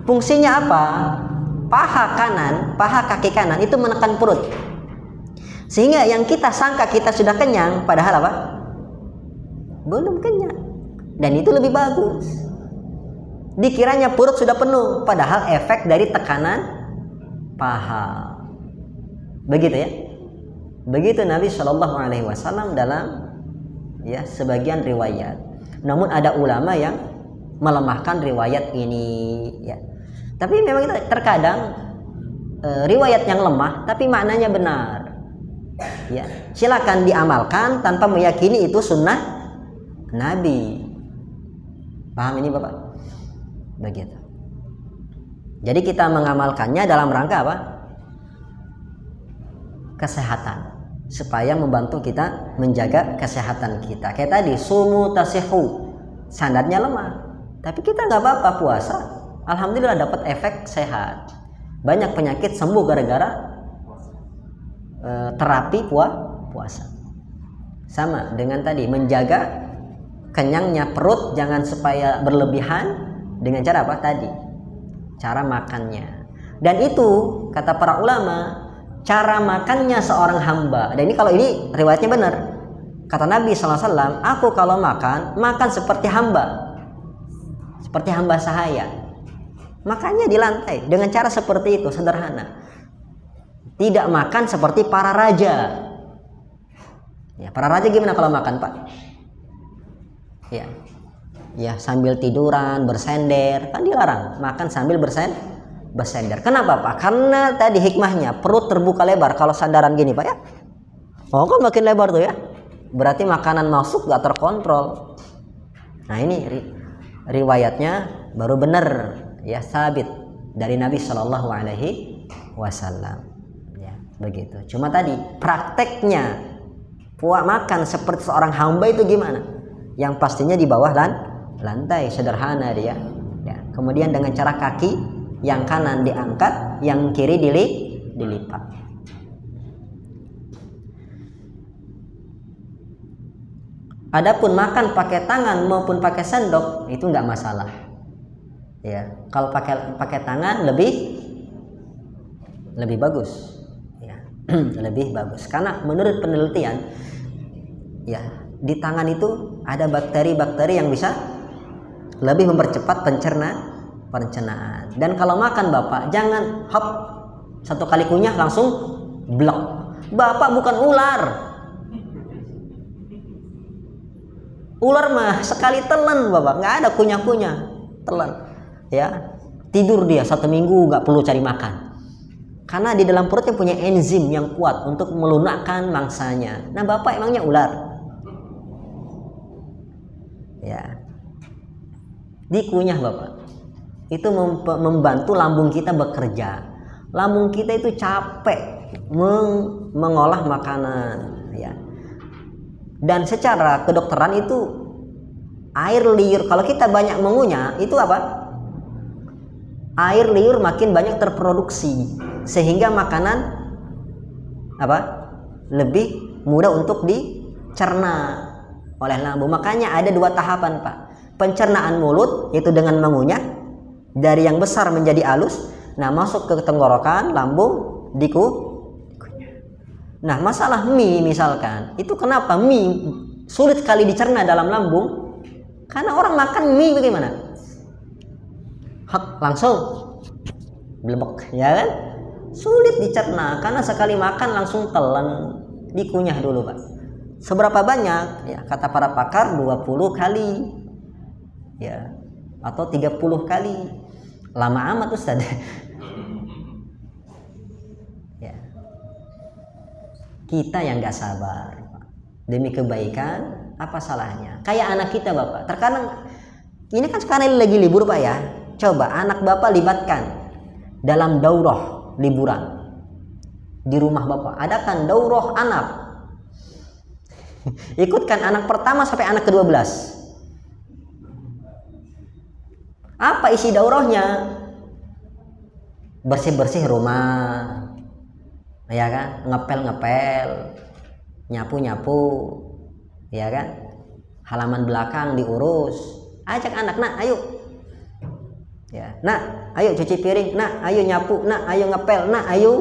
Fungsinya apa? Paha kaki kanan itu menekan perut. Sehingga yang kita sangka kita sudah kenyang, padahal apa? Belum kenyang. Dan itu lebih bagus. Dikiranya perut sudah penuh, padahal efek dari tekanan paha. Begitu ya. Begitu Nabi Shallallahu Alaihi Wasallam dalam ya sebagian riwayat. Namun ada ulama yang melemahkan riwayat ini. Ya. Tapi memang terkadang riwayat yang lemah, tapi maknanya benar. Ya, silakan diamalkan tanpa meyakini itu sunnah Nabi. Paham ini Bapak? Begitu. Jadi kita mengamalkannya dalam rangka apa? Kesehatan, supaya membantu kita menjaga kesehatan kita. Kayak tadi, sumu tasihu, standarnya lemah, tapi kita nggak apa-apa puasa. Alhamdulillah dapat efek sehat. Banyak penyakit sembuh gara-gara terapi puasa. Sama dengan tadi, menjaga kenyangnya perut, jangan supaya berlebihan. Dengan cara apa tadi? Cara makannya. Dan itu kata para ulama, cara makannya seorang hamba. Dan ini kalau ini riwayatnya benar. Kata Nabi SAW, aku kalau makan seperti hamba. Seperti hamba sahaya. Makannya di lantai dengan cara seperti itu, sederhana. Tidak makan seperti para raja. Ya, para raja gimana kalau makan, Pak? Ya. Ya, sambil tiduran, bersender, kan dilarang makan sambil bersender. Kenapa, Pak? Karena tadi hikmahnya perut terbuka lebar. Kalau sandaran gini, Pak ya. Oh, kan makin lebar tuh ya. Berarti makanan masuk gak terkontrol. Nah, ini riwayatnya baru benar ya, sabit dari Nabi Shallallahu Alaihi Wasallam. Ya, begitu. Cuma tadi prakteknya makan seperti seorang hamba itu gimana? Yang pastinya di bawah lantai, sederhana dia. Ya. Kemudian dengan cara kaki yang kanan diangkat, yang kiri dilipat. Adapun makan pakai tangan maupun pakai sendok itu nggak masalah. Ya, kalau pakai tangan lebih bagus. Ya, lebih bagus. Karena menurut penelitian, ya di tangan itu ada bakteri-bakteri yang bisa lebih mempercepat pencernaan. Dan kalau makan Bapak jangan hop satu kali kunyah langsung blok. Bapak bukan ular. Ular mah sekali telan Bapak, nggak ada kunyah-kunyah, telan. Ya, tidur dia 1 minggu nggak perlu cari makan. Karena di dalam perutnya punya enzim yang kuat untuk melunakkan mangsanya. Nah, Bapak emangnya ular? Ya. Dikunyah Bapak. Itu membantu lambung kita bekerja. Lambung kita itu capek mengolah makanan, ya. Dan secara kedokteran itu air liur, kalau kita banyak mengunyah itu apa? air liur makin banyak terproduksi sehingga makanan lebih mudah untuk dicerna oleh lambung. Makanya ada 2 tahapan, Pak. Pencernaan mulut yaitu dengan mengunyah dari yang besar menjadi halus, nah masuk ke tenggorokan, lambung, dikunyah. Nah, masalah mie misalkan, itu kenapa mie sulit sekali dicerna dalam lambung? Karena orang makan mie bagaimana? Langsung blebek, ya kan? Sulit dicerna karena sekali makan langsung telan, dikunyah dulu, Pak. Seberapa banyak? Ya, kata para pakar 20 kali. Ya, atau 30 kali. Lama amat, Ustaz. Ya. Kita yang nggak sabar, Pak. Demi kebaikan, apa salahnya? Kayak anak kita, Bapak. Terkadang ini kan sekarang lagi libur, Pak, ya. Coba anak Bapak libatkan dalam daurah liburan di rumah Bapak. Adakan daurah anak. Ikutkan anak pertama sampai anak ke-12. Apa isi daurahnya? Bersih-bersih rumah, ya kan? Ngepel-ngepel, nyapu-nyapu, ya kan? Halaman belakang diurus. Ajak anak, nak, ayo. Ya, nak, ayo cuci piring, nak, ayo nyapu, nak, ayo ngepel, nak, ayo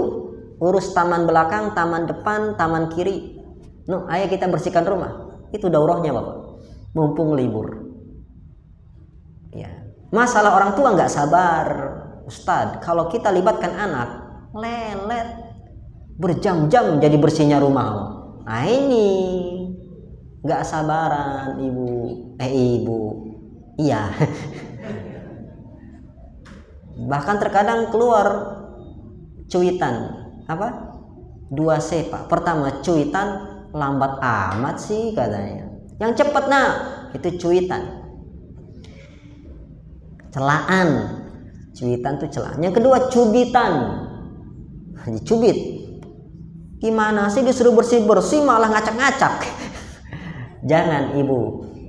urus taman belakang, taman depan, taman kiri. No, ayo kita bersihkan rumah. Itu daurahnya, Bapak. Mumpung libur. Ya. Masalah orang tua nggak sabar, Ustadz. Kalau kita libatkan anak, lelet, berjam-jam jadi bersihnya rumah. Nah ini nggak sabaran, ibu. Iya. Bahkan terkadang keluar cuitan 2C, Pak. Pertama, cuitan lambat amat sih katanya. Yang cepat, nah, itu cuitan. Celaan. Cuitan tuh celaan. Yang kedua, cubitan. Dicubit. Gimana sih disuruh bersih-bersih malah ngacak-ngacak. Jangan, Ibu.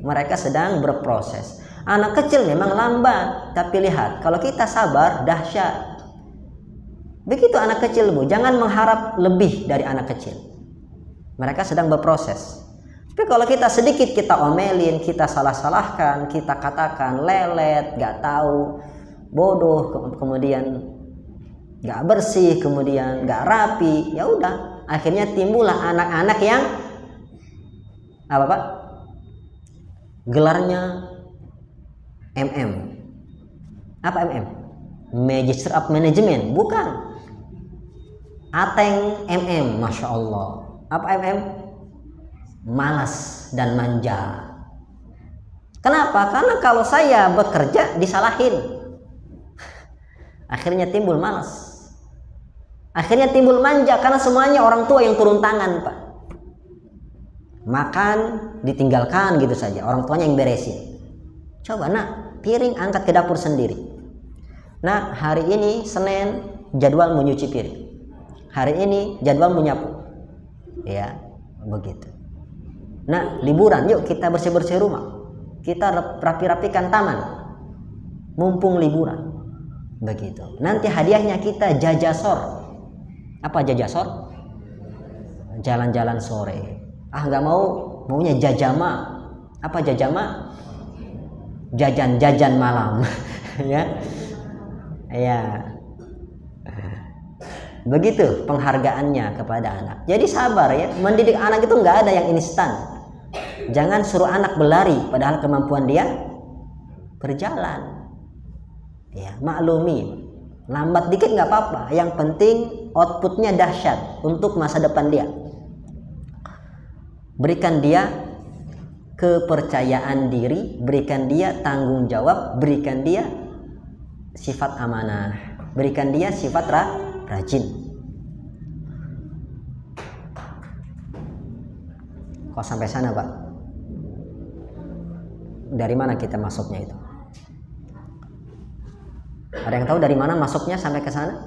Mereka sedang berproses. Anak kecil memang lambat, tapi lihat, kalau kita sabar, dahsyat. Begitu anak kecil, Bu. Jangan mengharap lebih dari anak kecil. Mereka sedang berproses. Tapi kalau kita sedikit kita omelin, kita salah-salahkan, kita katakan lelet, gak tahu, bodoh, kemudian gak bersih, kemudian gak rapi, ya udah, akhirnya timbullah anak-anak yang apa, Pak? Gelarnya MM. Apa MM? Magister of Management, bukan. Ateng MM, Masya Allah. Apa MM? Malas dan manja. Kenapa? Karena kalau saya bekerja disalahin. Akhirnya timbul malas. Akhirnya timbul manja karena semuanya orang tua yang turun tangan, Pak. Makan ditinggalkan gitu saja, orang tuanya yang beresin. Coba, nak, piring angkat ke dapur sendiri. Nah, hari ini Senin jadwal menyuci piring. Hari ini jadwal menyapu. Ya, begitu. Nah, liburan, yuk kita bersih-bersih rumah. Kita rapi-rapikan taman. Mumpung liburan. Begitu. Nanti hadiahnya kita jajasor. Apa jajasor? Jalan-jalan sore. Ah, nggak mau, maunya jajama. Apa jajama? Jajan-jajan malam. Ya. Ya. Begitu penghargaannya kepada anak. Jadi sabar ya, mendidik anak itu nggak ada yang instan. Jangan suruh anak berlari padahal kemampuan dia berjalan. Ya, maklumi. Lambat dikit nggak apa-apa. Yang penting outputnya dahsyat untuk masa depan dia. Berikan dia kepercayaan diri, berikan dia tanggung jawab, berikan dia sifat amanah, berikan dia sifat rajin. Kok sampai sana, Pak? Dari mana kita masuknya itu? Ada yang tahu dari mana masuknya sampai ke sana?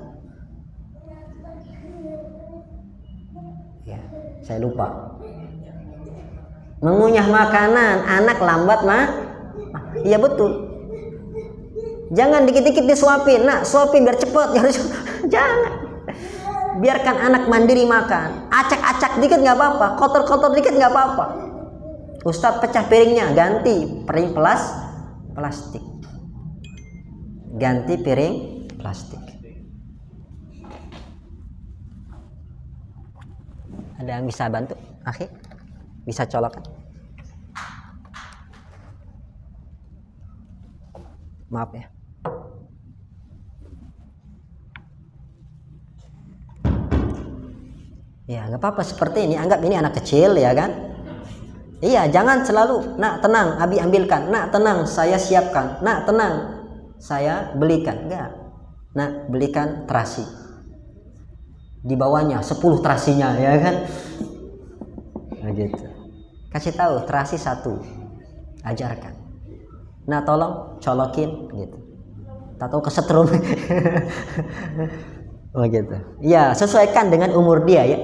Ya, saya lupa. Mengunyah makanan, anak lambat mah? Iya betul. Jangan dikit-dikit disuapin. Nah, suapin biar cepet. Jangan. Biarkan anak mandiri makan. Acak-acak dikit nggak apa-apa. Kotor-kotor dikit nggak apa-apa. Ustadz pecah piringnya, ganti piring plastik. Ganti piring plastik. Ada yang bisa bantu? Akhi, bisa colokkan? Maaf ya. Ya nggak apa-apa, seperti ini. Anggap ini anak kecil ya kan. Iya, jangan selalu nak tenang Abi ambilkan, nak tenang saya siapkan, nak tenang saya belikan. Enggak. Nak belikan terasi, di bawahnya 10 terasinya ya kan. Nah, gitu. Kasih tahu terasi 1, ajarkan. Nah tolong colokin gitu. Tak tahu kesetrum. Oh gitu. Ya sesuaikan dengan umur dia ya.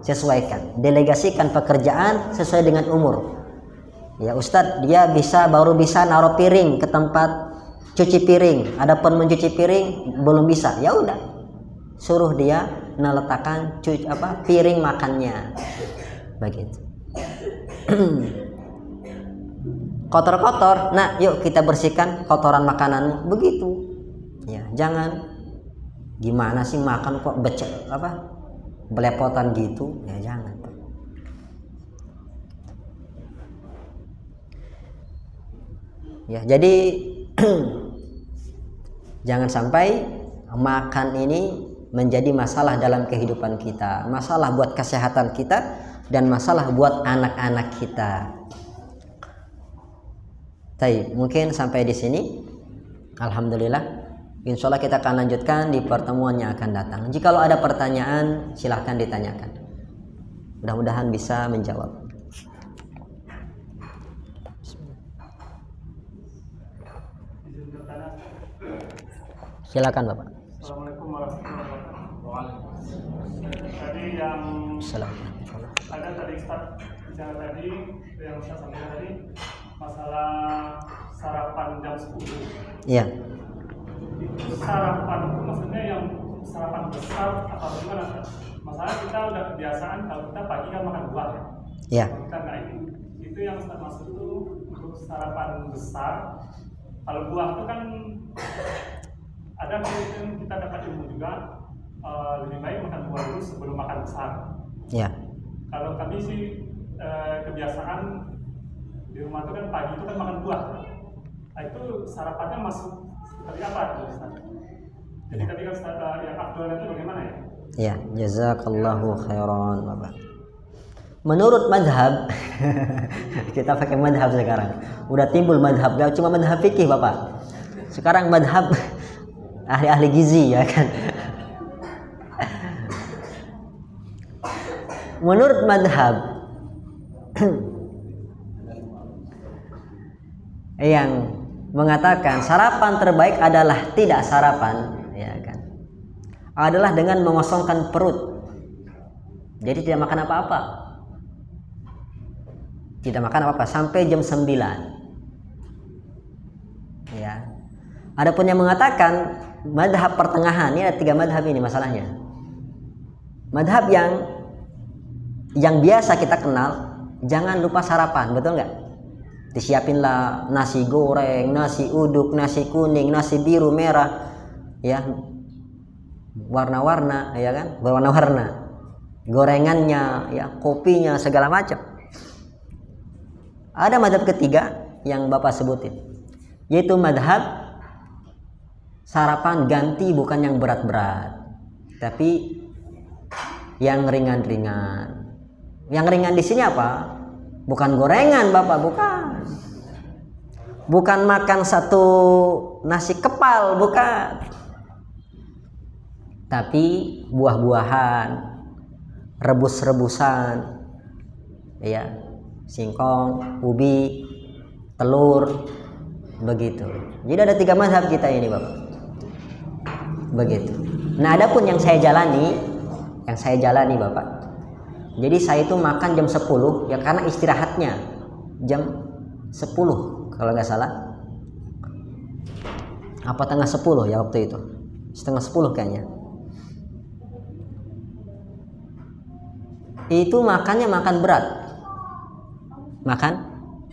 Sesuaikan. Delegasikan pekerjaan sesuai dengan umur. Ya Ustadz dia baru bisa naruh piring ke tempat cuci piring. Adapun mencuci piring belum bisa. Ya udah. Suruh dia meletakkan piring makannya. Begitu. Kotor-kotor, nah yuk kita bersihkan kotoran makananmu. Begitu ya, jangan gimana sih makan kok belepotan gitu ya, jangan. Ya jadi jangan sampai makan ini menjadi masalah dalam kehidupan kita, masalah buat kesehatan kita dan masalah buat anak-anak kita. Baik, mungkin sampai di sini. Alhamdulillah. Insya Allah kita akan lanjutkan di pertemuan yang akan datang. Jika ada pertanyaan, silahkan ditanyakan. Mudah-mudahan bisa menjawab. Silakan Bapak. Assalamualaikum warahmatullahi wabarakatuh. Tadi yang ada tadi Ustaz bicara tadi, yang saya sampaikan tadi masalah sarapan jam 10. Iya. Sarapan itu maksudnya yang sarapan besar atau gimana Ustaz? Masalah kita udah kebiasaan kalau kita pagi kan makan buah ya. Iya. Kita nggak ini. Itu yang Ustaz maksud itu untuk sarapan besar. Kalau buah itu kan ada kemudian kita dapat ilmu juga, lebih baik makan buah dulu sebelum makan besar. Iya. Kalau kami sih kebiasaan di rumah itu kan pagi itu kan makan buah. Nah itu sarapannya masuk seperti apa Ustaz? Jadi tadi kan yang afdol itu bagaimana ya? Ya, jazakallahu khairan Bapak. Menurut madhab, kita pakai madhab sekarang. Udah timbul madhab, gak cuma madhab fikih Bapak. Sekarang madhab ahli-ahli gizi ya kan. Menurut madhab yang mengatakan sarapan terbaik adalah tidak sarapan ya kan, adalah dengan mengosongkan perut. Jadi tidak makan apa-apa, tidak makan apa-apa sampai jam 9 ya. Adapun yang mengatakan madhab pertengahan, ini ada 3 madhab ini masalahnya. Madhab yang biasa kita kenal, jangan lupa sarapan, betul nggak? Disiapinlah nasi goreng, nasi uduk, nasi kuning, nasi biru, merah, ya, warna-warna, ya kan, berwarna-warna, gorengannya, ya, kopinya, segala macam. Ada madhab ketiga yang Bapak sebutin, yaitu madhab sarapan ganti bukan yang berat-berat, tapi yang ringan-ringan. Yang ringan di sini apa? Bukan gorengan Bapak, bukan makan satu nasi kepal, bukan, tapi buah-buahan, rebus-rebusan, ya, singkong, ubi, telur, begitu. Jadi ada 3 mazhab kita ini Bapak, begitu. Nah adapun yang saya jalani Bapak, jadi saya itu makan jam 10 ya, karena istirahatnya jam 10 kalau nggak salah. Apa tengah 10 ya waktu itu? Setengah 10 kayaknya. Itu makannya makan berat. Makan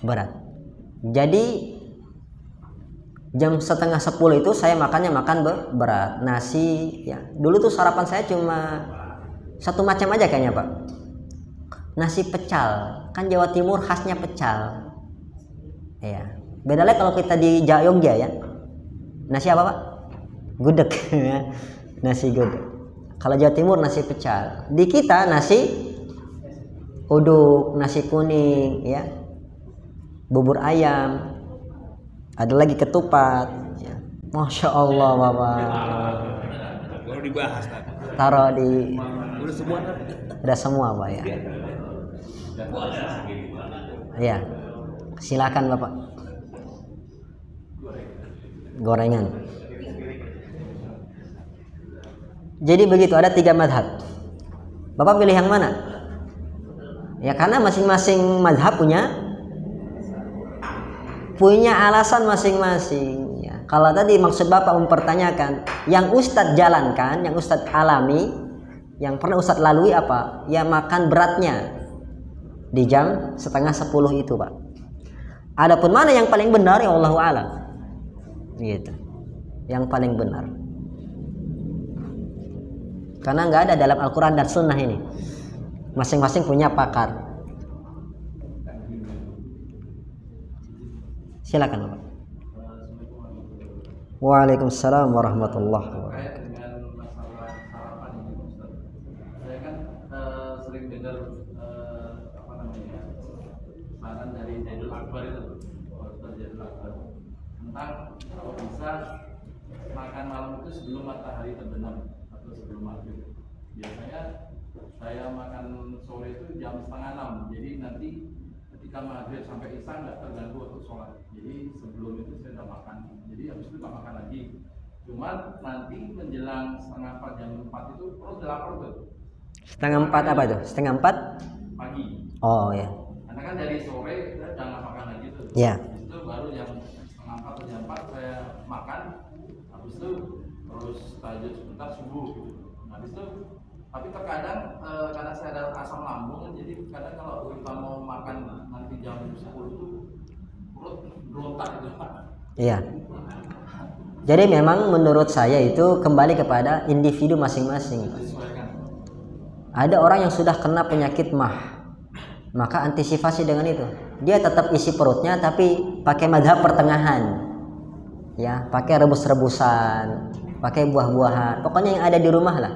berat. Jadi jam setengah 10 itu saya makannya makan berat. Nasi ya. Dulu tuh sarapan saya cuma satu macam aja kayaknya, Pak. Nasi pecel. Kan Jawa Timur khasnya pecel. Ya. Beda lagi kalau kita di Jogja ya. Nasi apa, Pak? Gudeg. Nasi gudeg. Kalau Jawa Timur nasi pecel. Di kita nasi uduk, nasi kuning ya. Bubur ayam. Ada lagi ketupat ya. Masya Allah, Bapak. Baru dibahas tadi. Taruh di Udah semua kan? udah semua, Pak ya. Ya. Silakan, Bapak. Gorengan. Jadi begitu, ada 3 madhab. Bapak pilih yang mana? Ya karena masing-masing madhab punya alasan masing-masing ya. Kalau tadi maksud Bapak mempertanyakan yang Ustadz jalankan, yang Ustadz alami, yang pernah Ustadz lalui apa? Ya makan beratnya di jam setengah 10 itu, Pak. Adapun mana yang paling benar ya Allahu a'lam. Gitu. Yang paling benar. Karena nggak ada dalam Al-Quran dan Sunnah ini. Masing-masing punya pakar. Silakan, Bapak. Waalaikumsalam warahmatullahi wabarakatuh. Dengan masalah sarapan ini, Ustaz. Saya kan sering dengar saran dari Zaidul Akbar itu, Ustaz Zaidul Akbar, tentang kalau bisa makan malam itu sebelum matahari terbenam atau sebelum maghrib. Biasanya saya makan sore itu jam 5:30, jadi nanti ketika maghrib sampai isya nggak terganggu untuk sholat. Jadi sebelum itu saya udah makan, jadi habis itu nggak makan lagi. Cuman nanti menjelang 3:30 jam 4 itu perut lapar tuh. 3:30 apa itu? 3:30 Pagi. Oh ya. Karena kan dari sore saya udah nggak makan lagi tuh. Ya. Habis itu baru jam 3:30 atau jam 4 saya makan. Habis itu terus tahajud sebentar subuh. Habis itu tapi terkadang karena saya ada asam lambung kan, jadi kadang kalau kita mau makan nanti jam 10 itu perut berontak itu. Iya. Jadi memang menurut saya itu kembali kepada individu masing-masing. Ada orang yang sudah kena penyakit mah, maka antisipasi dengan itu. Dia tetap isi perutnya tapi pakai madhab pertengahan. Ya, pakai rebus-rebusan, pakai buah-buahan. Pokoknya yang ada di rumah lah.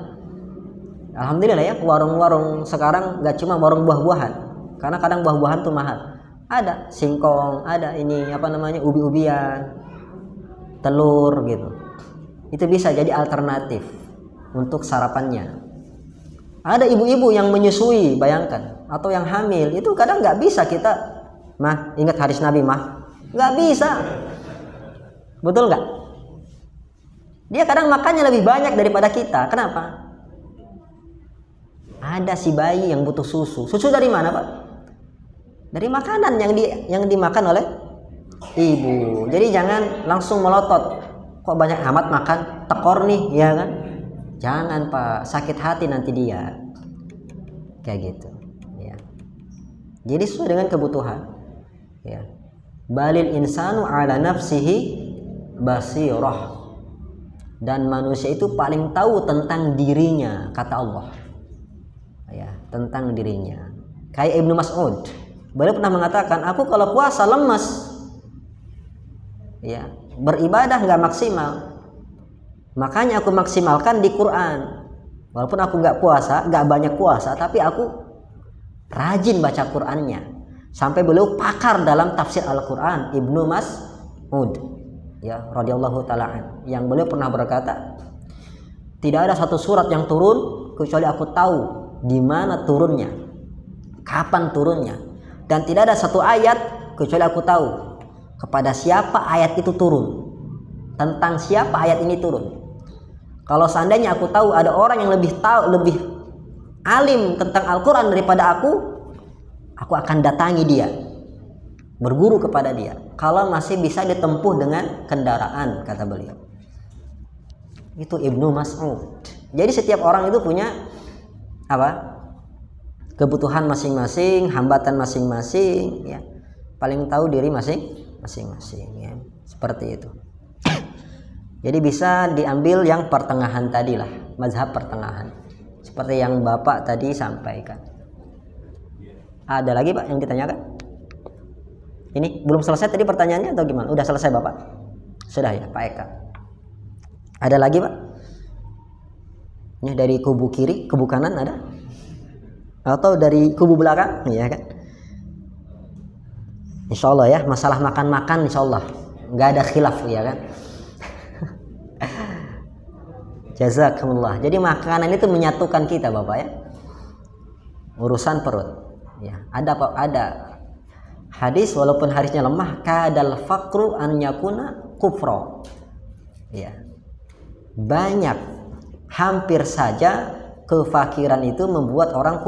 Alhamdulillah ya, warung-warung sekarang gak cuma warung buah-buahan, karena kadang buah-buahan tuh mahal. Ada singkong, ada ini apa namanya ubi-ubian, telur gitu. Itu bisa jadi alternatif untuk sarapannya. Ada ibu-ibu yang menyusui, bayangkan, atau yang hamil, itu kadang nggak bisa kita, mah ingat hadis Nabi mah, nggak bisa, betul nggak? Dia kadang makannya lebih banyak daripada kita. Kenapa? Ada si bayi yang butuh susu. Susu dari mana, Pak? Dari makanan yang dimakan oleh ibu. Jadi jangan langsung melotot. Kok banyak amat makan tekor nih, ya kan? Jangan, Pak. Sakit hati nanti dia. Kayak gitu, ya. Jadi sesuai dengan kebutuhan. Ya. Balil insanu ala nafsihi basirah. Dan manusia itu paling tahu tentang dirinya, kata Allah. Ya, tentang dirinya. Kayak Ibnu Mas'ud, beliau pernah mengatakan, aku kalau puasa lemas, ya, beribadah nggak maksimal, makanya aku maksimalkan di Quran. Walaupun aku nggak puasa, nggak banyak puasa, tapi aku rajin baca Qurannya. Sampai beliau pakar dalam tafsir Al-Quran, Ibnu Mas'ud, ya, radhiyallahu ta'ala, yang beliau pernah berkata, tidak ada satu surat yang turun kecuali aku tahu di mana turunnya, kapan turunnya, dan tidak ada satu ayat kecuali aku tahu kepada siapa ayat itu turun, tentang siapa ayat ini turun. Kalau seandainya aku tahu ada orang yang lebih alim tentang Al-Quran daripada aku akan datangi dia, berguru kepada dia, kalau masih bisa ditempuh dengan kendaraan, kata beliau. Itu Ibnu Mas'ud. Jadi setiap orang itu punya apa? Kebutuhan masing-masing, hambatan masing-masing, ya. Paling tahu diri masing-masing, ya. Seperti itu. Jadi bisa diambil yang pertengahan tadi lah, mazhab pertengahan. Seperti yang Bapak tadi sampaikan. Ada lagi Pak yang ditanyakan? Ini belum selesai tadi pertanyaannya atau gimana? Udah selesai Bapak? Sudah ya Pak Eka. Ada lagi Pak? Ini dari kubu kiri, kubu kanan ada? Atau dari kubu belakang? Ya kan? Insya Allah ya, masalah makan-makan insya Allah nggak ada khilaf ya kan? Jazakumullah. Jadi makanan itu menyatukan kita Bapak ya. Urusan perut. Ya, ada hadis walaupun hadisnya lemah, kadal faqru an yakuna kufra. Ya. Banyak, hampir saja kefakiran itu membuat orang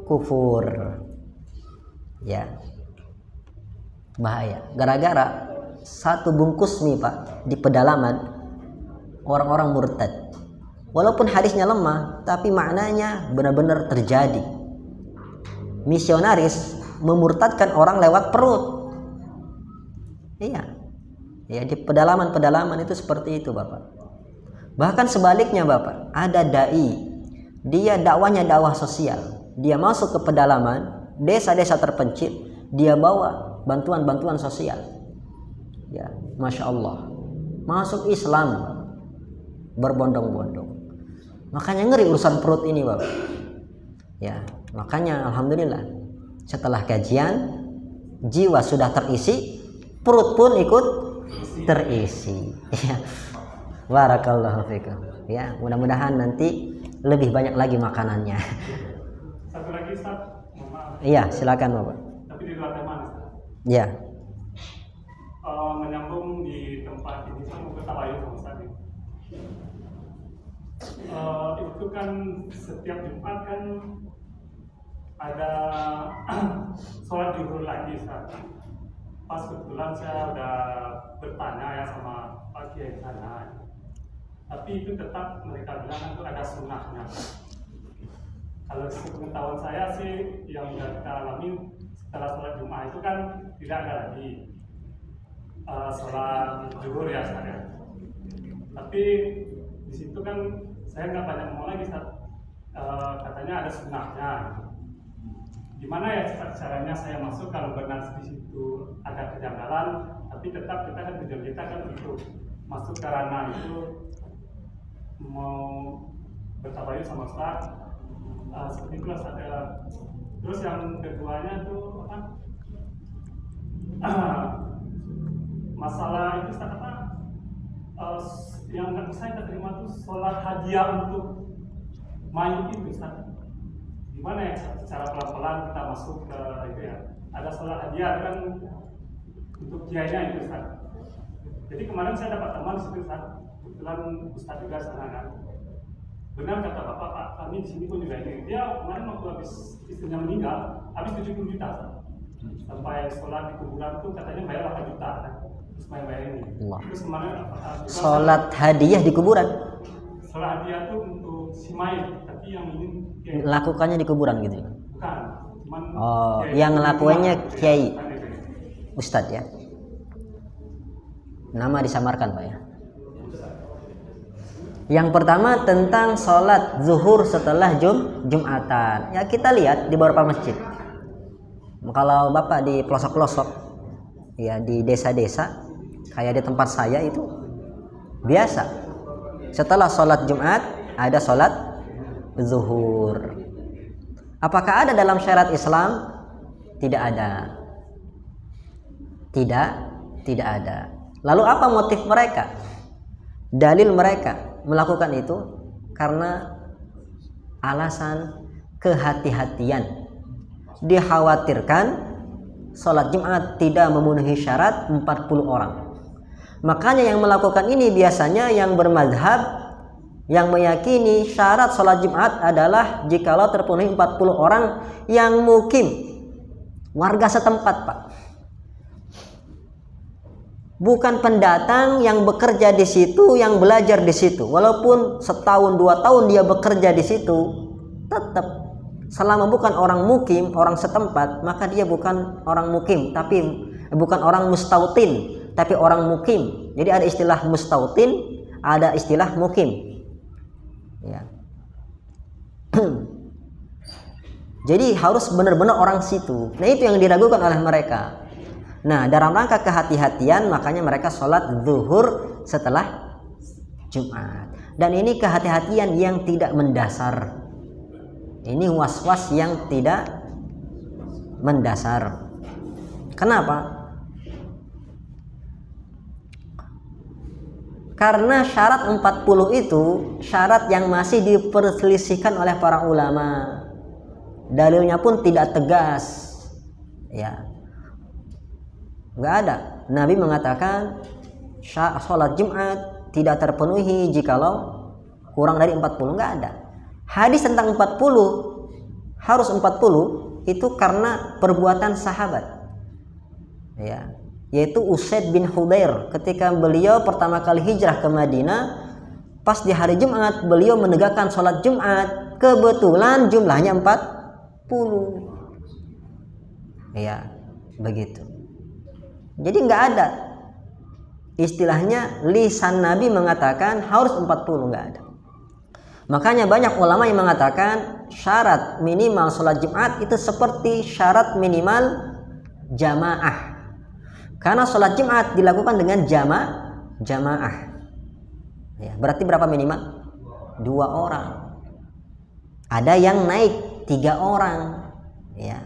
kufur. Ya. Bahaya. Gara-gara satu bungkus mie Pak di pedalaman orang-orang murtad. Walaupun hadisnya lemah, tapi maknanya benar-benar terjadi. Misionaris memurtadkan orang lewat perut. Iya. Ya, di pedalaman-pedalaman itu seperti itu, Bapak. Bahkan sebaliknya, Bapak, ada dai. Dia dakwahnya dakwah sosial. Dia masuk ke pedalaman, desa-desa terpencil, dia bawa bantuan-bantuan sosial. Ya, Masya Allah. Masuk Islam, berbondong-bondong. Makanya ngeri urusan perut ini, Bapak. Ya, makanya alhamdulillah setelah kajian jiwa sudah terisi, perut pun ikut terisi. Ya. Barakallahu fikum. Ya, mudah-mudahan nanti lebih banyak lagi makanannya. Satu lagi Ustaz, maaf. Iya, silakan Bapak. Tapi di luar tema Ustaz. Ya. Menyambung di tempat ini sama ketawayu sama Ustaz. Itu kan setiap Jumat kan ada sholat zuhur lagi Ustaz. Pas kebetulan saya udah bertanya ya sama Pak Kiai sana, tapi itu tetap mereka bilang itu ada sunnahnya. Kalau sepengetahuan saya sih yang sudah kita alami setelah sholat Jumat itu kan tidak ada lagi sholat zuhur ya saya. Tapi di situ kan saya nggak banyak ngomong lagi Ustaz. Katanya ada sunnahnya. Gimana ya caranya saya masuk kalau benar di situ ada kejanggalan, tapi tetap kita kan tujuan kita kan itu masuk ke ranah itu mau bertabayun sama Ustaz. Seperti itu Ustaz. Terus yang keduanya tuh apa? Masalah itu Ustaz apa? Yang nggak saya terima tuh sholat hadiah untuk mayit itu Ustaz. Gimana ya secara pelan-pelan kita masuk ke itu ya, ada sholat hadiah kan untuk kiainya itu Ustaz. Jadi kemarin saya dapat teman di situ Ustaz, kebetulan Ustaz juga sana kan. Benar kata Bapak, Pak, kami di sini pun juga ini. Dia kemarin waktu habis istrinya meninggal, habis 70 juta Ustaz. Sampai sholat di kuburan tuh katanya bayar 8 juta kan. Terus bayar ini. Terus kemarin sholat hadiah di kuburan. Sholat hadiah tuh untuk si mayit, tapi yang ini lakukannya di kuburan gitu. Bukan, cuman yang ngelakuinnya kiai, ustadz ya. Nama disamarkan Pak ya. Yang pertama tentang sholat zuhur setelah Jumatan. Ya kita lihat di beberapa masjid. Kalau Bapak di pelosok-pelosok, ya di desa-desa, kayak di tempat saya itu biasa. Setelah sholat Jumat ada sholat zuhur. Apakah ada dalam syariat Islam? Tidak ada. Tidak ada. Lalu apa motif mereka? Dalil mereka melakukan itu karena alasan kehati-hatian. Dikhawatirkan sholat Jumat tidak memenuhi syarat 40 orang. Makanya yang melakukan ini biasanya yang bermadhab, yang meyakini syarat sholat Jumat adalah jikalau terpenuhi 40 orang yang mukim, warga setempat Pak. bukan pendatang yang bekerja di situ, yang belajar di situ. Walaupun setahun 2 tahun dia bekerja di situ, tetap selama bukan orang mukim, orang setempat, maka dia bukan orang mukim, tapi bukan orang mustautin, tapi orang mukim. Jadi ada istilah mustautin, ada istilah mukim. Ya. Jadi harus benar-benar orang situ. Nah, itu yang diragukan oleh mereka. Nah, dalam rangka kehati-hatian makanya mereka sholat zuhur setelah Jumat. Dan ini kehati-hatian yang tidak mendasar. Ini was-was yang tidak mendasar. Kenapa? Karena syarat 40 itu syarat yang masih diperselisihkan oleh para ulama. Dalilnya pun tidak tegas. Ya. Enggak ada. Nabi mengatakan sholat Jumat tidak terpenuhi jikalau kurang dari 40, enggak ada. Hadis tentang 40 harus 40 itu karena perbuatan sahabat. Ya, yaitu Usaid bin Hudair ketika beliau pertama kali hijrah ke Madinah, pas di hari Jumat beliau menegakkan sholat Jumat, kebetulan jumlahnya 40. Ya, begitu. Jadi nggak ada istilahnya lisan Nabi mengatakan harus 40, nggak ada. Makanya banyak ulama yang mengatakan syarat minimal sholat Jumat itu seperti syarat minimal jamaah. Karena sholat Jumat dilakukan dengan jamaah. Ya, berarti berapa minimal? 2 orang. Ada yang naik 3 orang. Ya.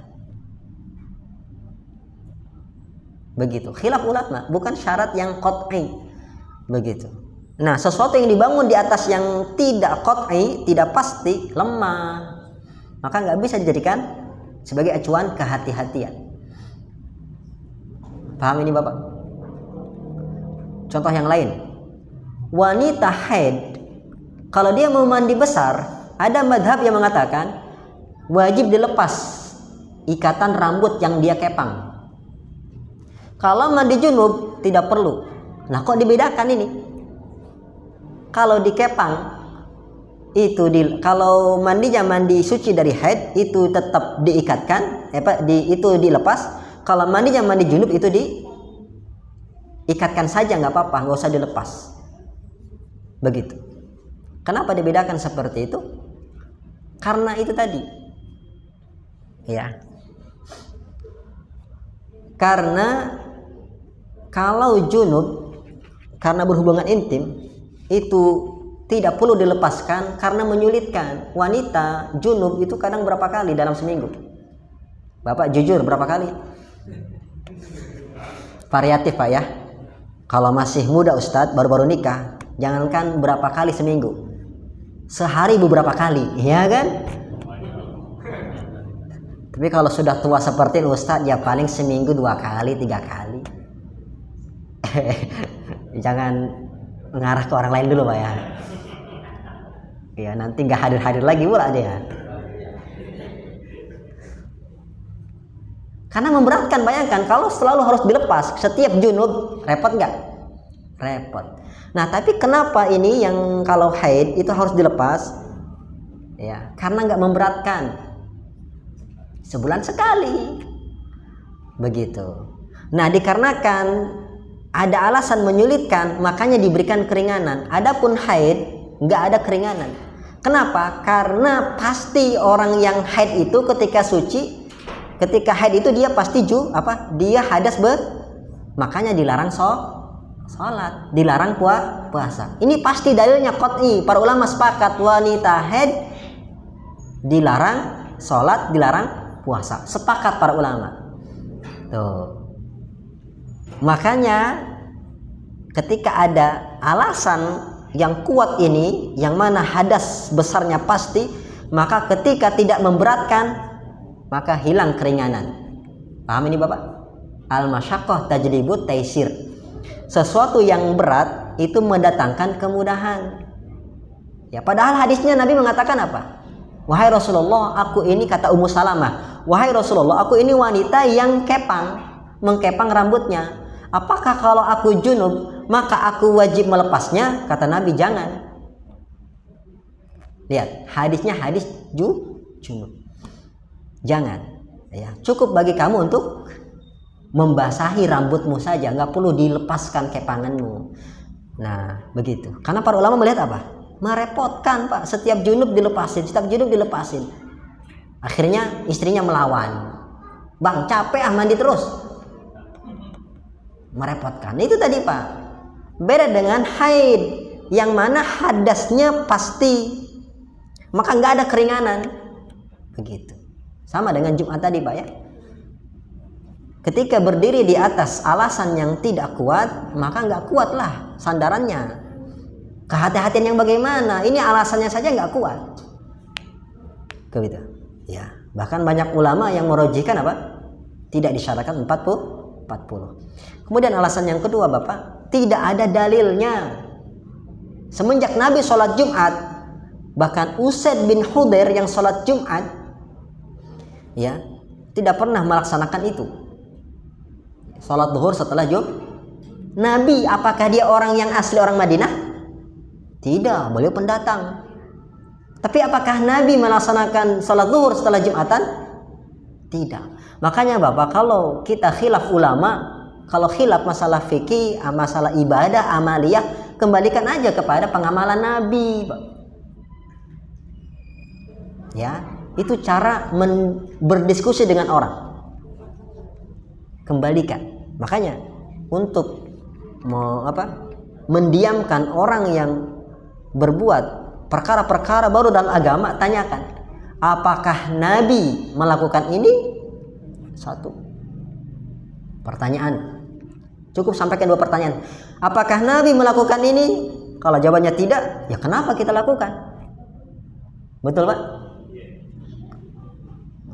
Begitu. Khilaf ulama, bukan syarat yang qat'i. Begitu. Nah, sesuatu yang dibangun di atas yang tidak qat'i, tidak pasti, lemah, maka nggak bisa dijadikan sebagai acuan kehati-hatian. Paham ini Bapak? Contoh yang lain, wanita haid kalau dia mau mandi besar, ada madhab yang mengatakan wajib dilepas ikatan rambut yang dia kepang. Kalau mandi junub tidak perlu. Nah, kok dibedakan ini? Kalau dikepang itu kalau mandinya mandi suci dari haid itu tetap diikatkan, itu dilepas. Kalau mandinya mandi junub itu diikatkan saja, nggak apa-apa, nggak usah dilepas. Begitu. Kenapa dibedakan seperti itu? Karena itu tadi. Ya. Karena kalau junub karena berhubungan intim itu tidak perlu dilepaskan karena menyulitkan. Wanita junub itu kadang berapa kali dalam seminggu? Bapak jujur berapa kali? Variatif Pak ya. Kalau masih muda Ustadz, baru-baru nikah, jangankan berapa kali seminggu, sehari beberapa kali, ya kan? Tapi kalau sudah tua seperti Ustadz, ya paling seminggu 2 kali, 3 kali. Jangan mengarah ke orang lain dulu Pak ya. Ya nanti nggak hadir-hadir lagi pula dia. Karena memberatkan, bayangkan kalau selalu harus dilepas setiap junub, repot nggak? Repot. Nah, tapi kenapa ini yang kalau haid itu harus dilepas? Ya, karena nggak memberatkan. Sebulan sekali. Begitu. Nah, dikarenakan ada alasan menyulitkan, makanya diberikan keringanan. Adapun haid nggak ada keringanan. Kenapa? Karena pasti orang yang haid itu ketika suci, ketika haid itu dia pasti dia hadas makanya dilarang sholat, dilarang puasa. Ini pasti dalilnya qat'i. Para ulama sepakat wanita haid dilarang sholat, dilarang puasa. Sepakat para ulama. Tuh. Makanya ketika ada alasan yang kuat ini, yang mana hadas besarnya pasti, maka ketika tidak memberatkan, maka hilang keringanan. Paham ini Bapak? Al-masyaqqah tajlibut taisir. Sesuatu yang berat itu mendatangkan kemudahan. Ya, padahal hadisnya Nabi mengatakan apa? Wahai Rasulullah, aku ini, kata Ummu Salamah, wahai Rasulullah, aku ini wanita yang mengkepang rambutnya. Apakah kalau aku junub maka aku wajib melepasnya? Kata Nabi, jangan. Lihat, hadisnya hadis junub. Jangan. Ya, cukup bagi kamu untuk membasahi rambutmu saja, nggak perlu dilepaskan kepanganmu. Nah, begitu. Karena para ulama melihat apa? Merepotkan, Pak. Setiap junub dilepasin, setiap junub dilepasin. Akhirnya istrinya melawan. Bang, capek mandi terus. Merepotkan. Itu tadi, Pak. Beda dengan haid, yang mana hadasnya pasti, maka nggak ada keringanan. Begitu. Sama dengan Jumat tadi, Pak, ya. Ketika berdiri di atas alasan yang tidak kuat, maka nggak kuatlah sandarannya. Kehati-hatian yang bagaimana? Ini alasannya saja nggak kuat. Begitu. Ya, bahkan banyak ulama yang merojihkan apa? Tidak disyaratkan 40. Kemudian alasan yang kedua, Bapak, tidak ada dalilnya. Semenjak Nabi sholat Jumat, bahkan Usaid bin Hudair yang sholat Jumat, ya, tidak pernah melaksanakan itu. Sholat zuhur setelah Jumat. Nabi, apakah dia orang yang asli orang Madinah? Tidak, beliau pendatang. Tapi apakah Nabi melaksanakan sholat zuhur setelah Jumatan? Tidak. Makanya Bapak, kalau kita khilaf ulama, kalau khilaf masalah fikih, masalah ibadah, amaliyah, kembalikan aja kepada pengamalan Nabi, Pak. Ya, itu cara berdiskusi dengan orang. Kembalikan. Makanya untuk mendiamkan orang yang berbuat perkara-perkara baru dalam agama, tanyakan, apakah Nabi melakukan ini? Satu pertanyaan. Cukup sampaikan dua pertanyaan. Apakah Nabi melakukan ini? Kalau jawabannya tidak, ya kenapa kita lakukan? Betul, Pak?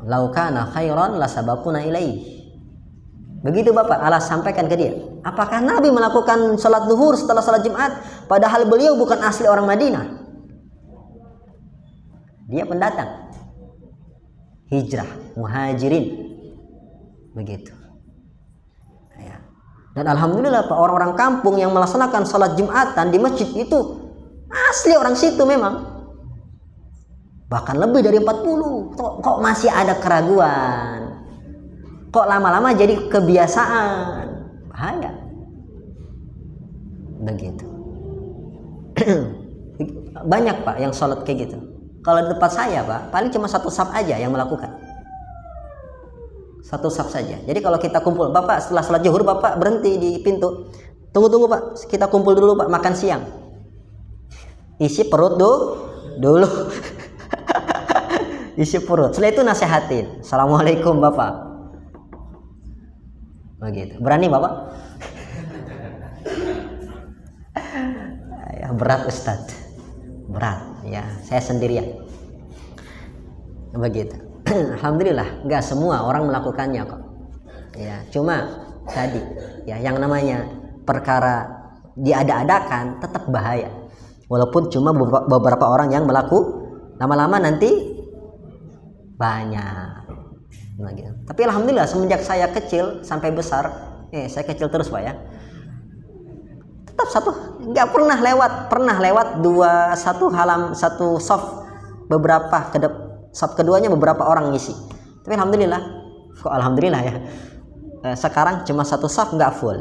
Lau kana khairan lasabaquna ilaihi. Begitu Bapak, Allah sampaikan ke dia. Apakah Nabi melakukan sholat zuhur setelah sholat Jumat? Padahal beliau bukan asli orang Madinah. Dia pendatang. Hijrah, muhajirin. Begitu. Ya. Dan alhamdulillah Pak, orang-orang kampung yang melaksanakan sholat Jumatan di masjid itu asli orang situ memang. Bahkan lebih dari 40. Kok masih ada keraguan? Kok lama-lama jadi kebiasaan? Bahaya. Begitu. Banyak Pak yang sholat kayak gitu. Kalau di tempat saya Pak, paling cuma satu saf aja yang melakukan. Satu saf saja. Jadi kalau kita kumpul, Bapak setelah sholat zuhur Bapak berhenti di pintu. Tunggu Pak, kita kumpul dulu Pak, makan siang. Isi perut dulu. Isi perut. Setelah itu nasihatin. Assalamualaikum Bapak. Begitu. Berani Bapak? Ya, berat Ustadz. Berat. Ya, saya sendirian. Begitu. Alhamdulillah, nggak semua orang melakukannya kok. Ya, cuma tadi, ya, yang namanya perkara diada-adakan tetap bahaya. Walaupun cuma beberapa orang yang lama-lama nanti banyak. Gitu. Tapi alhamdulillah semenjak saya kecil sampai besar, saya kecil terus Pak ya. Tetap nggak pernah lewat satu soft beberapa soft keduanya beberapa orang ngisi. Tapi alhamdulillah ya. Sekarang cuma satu soft nggak full.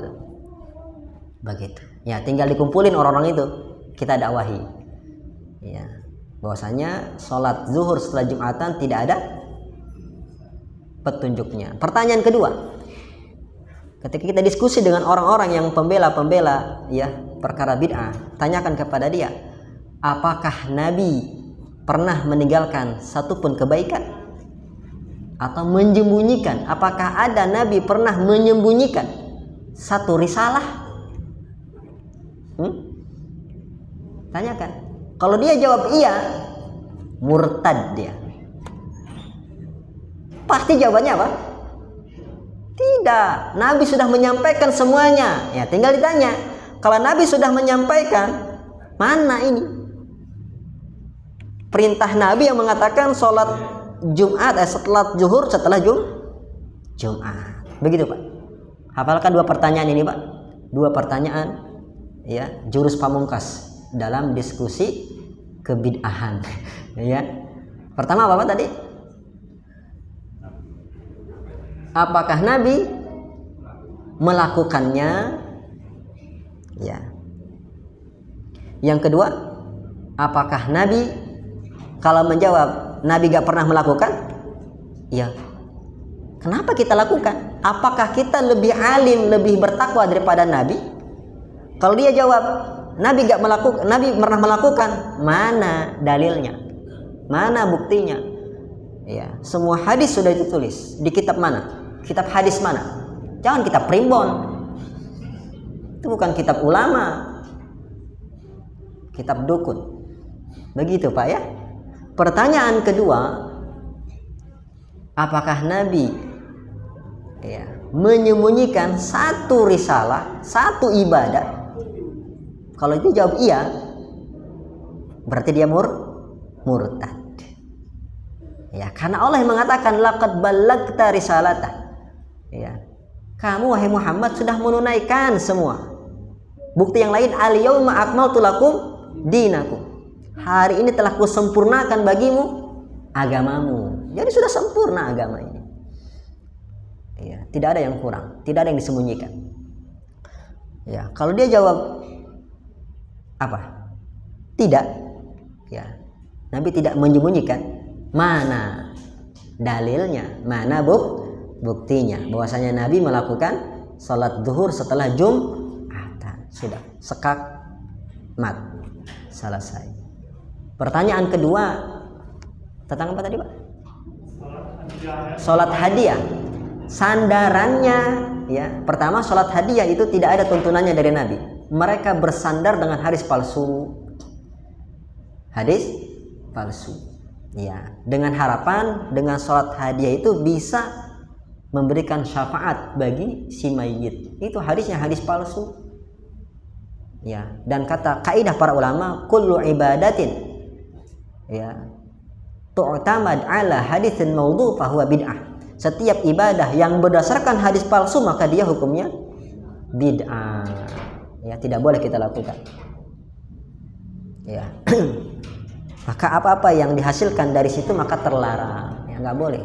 Begitu. Ya tinggal dikumpulin orang-orang itu, kita dakwahi. Ya, bahwasanya sholat zuhur setelah Jumatan tidak ada petunjuknya. Pertanyaan kedua, ketika kita diskusi dengan orang-orang yang pembela ya perkara bid'ah, tanyakan kepada dia, apakah Nabi pernah meninggalkan satupun kebaikan atau menyembunyikan? Apakah ada Nabi pernah menyembunyikan satu risalah? Tanyakan. Kalau dia jawab iya, murtad dia. Pasti jawabannya apa? Tidak. Nabi sudah menyampaikan semuanya. Ya, tinggal ditanya. Kalau Nabi sudah menyampaikan, mana ini? Perintah Nabi yang mengatakan sholat Jumat setelah zuhur setelah Jumat. Begitu Pak. Hafalkan 2 pertanyaan ini, Pak. 2 pertanyaan ya, jurus pamungkas dalam diskusi kebid'ahan. Ya. Pertama apa tadi? Apakah Nabi melakukannya? Ya. Yang kedua, apakah Nabi, kalau menjawab Nabi gak pernah melakukan? Ya. Kenapa kita lakukan? Apakah kita lebih alim, lebih bertakwa daripada Nabi? Kalau dia jawab Nabi gak melakukan, Nabi pernah melakukan, mana dalilnya? Mana buktinya? Ya, semua hadis sudah ditulis di kitab mana? Kitab hadis mana? Jangan kitab primbon. Itu bukan kitab ulama. Kitab dukun. Begitu, Pak ya. Pertanyaan kedua, apakah Nabi ya, menyembunyikan satu risalah, satu ibadah? Kalau itu jawab iya, berarti dia murtad. Ya, karena Allah yang mengatakan laqad ballagta risalatah. Ya. Kamu wahai Muhammad sudah menunaikan semua. Bukti yang lain, al-yauma akmaltu lakum dinakum. Hari ini telah kusempurnakan bagimu agamamu. Jadi sudah sempurna agama ini. Ya, tidak ada yang kurang, tidak ada yang disembunyikan. Ya, kalau dia jawab apa? Tidak. Ya. Nabi tidak menyembunyikan. Mana dalilnya? Mana buktinya bahwasanya Nabi melakukan salat zuhur setelah Jumatan? Sudah, sekak mat. Selesai. Pertanyaan kedua tentang apa tadi, Pak? Salat hadiah. Sandarannya ya. Pertama, salat hadiah itu tidak ada tuntunannya dari Nabi. Mereka bersandar dengan hadis palsu. Hadis palsu. Ya, dengan harapan dengan salat hadiah itu bisa memberikan syafaat bagi si mayit. Itu hadisnya hadis palsu. Ya, dan kata kaidah para ulama, kullu ibadatin ya tu'tamad ala haditsin maudhu fahuwa bid'ah. Setiap ibadah yang berdasarkan hadis palsu maka dia hukumnya bid'ah. Ya, tidak boleh kita lakukan. Ya. Maka apa-apa yang dihasilkan dari situ maka terlarang. Ya, nggak boleh.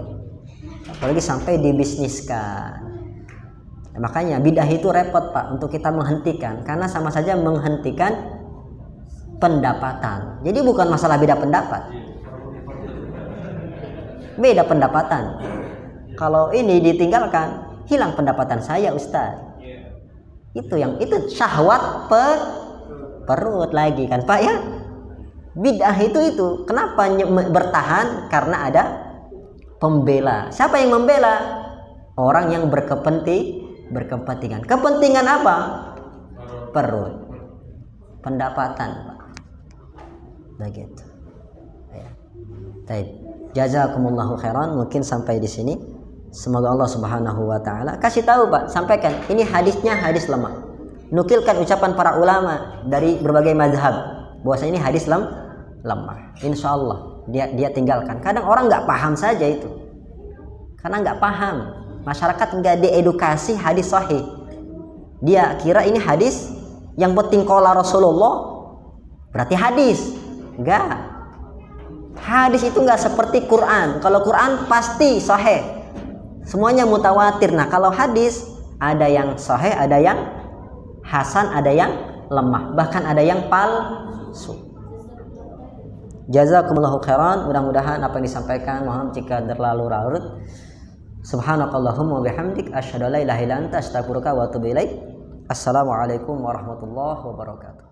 Apalagi sampai dibisniskan. Ya, makanya bid'ah itu repot, Pak, untuk kita menghentikan, karena sama saja menghentikan pendapatan. Jadi bukan masalah beda pendapat. Beda pendapatan. Kalau ini ditinggalkan, hilang pendapatan saya, Ustaz. Itu syahwat perut lagi kan, Pak ya? Bid'ah itu kenapa bertahan? Karena ada pembela. Siapa yang membela? Orang yang berkepentingan. Kepentingan apa? Perut. Pendapatan, Pak. Begitu. Ya. Baik. Jazakumullahu khairan. Mungkin sampai di sini. Semoga Allah Subhanahu wa taala kasih tahu, Pak, sampaikan ini hadisnya hadis lemah. Nukilkan ucapan para ulama dari berbagai mazhab bahwasanya ini hadis lemah. Insya Allah dia tinggalkan. Kadang orang nggak paham saja itu, karena nggak paham. Masyarakat nggak diedukasi hadis sahih. Dia kira ini hadis yang penting qala Rasulullah berarti hadis. Enggak. Hadis itu nggak seperti Quran. Kalau Quran pasti sahih, semuanya mutawatir. Nah, kalau hadis ada yang sahih, ada yang hasan, ada yang lemah, bahkan ada yang palsu. Jazakumullahu khairan. Mudah-mudahan apa yang disampaikan, mohon jika terlalu larut. Subhanakallahumma bihamdik asyhadu an la ilaha illa anta astaghfiruka wa atubu ilaik. Assalamualaikum warahmatullahi wabarakatuh.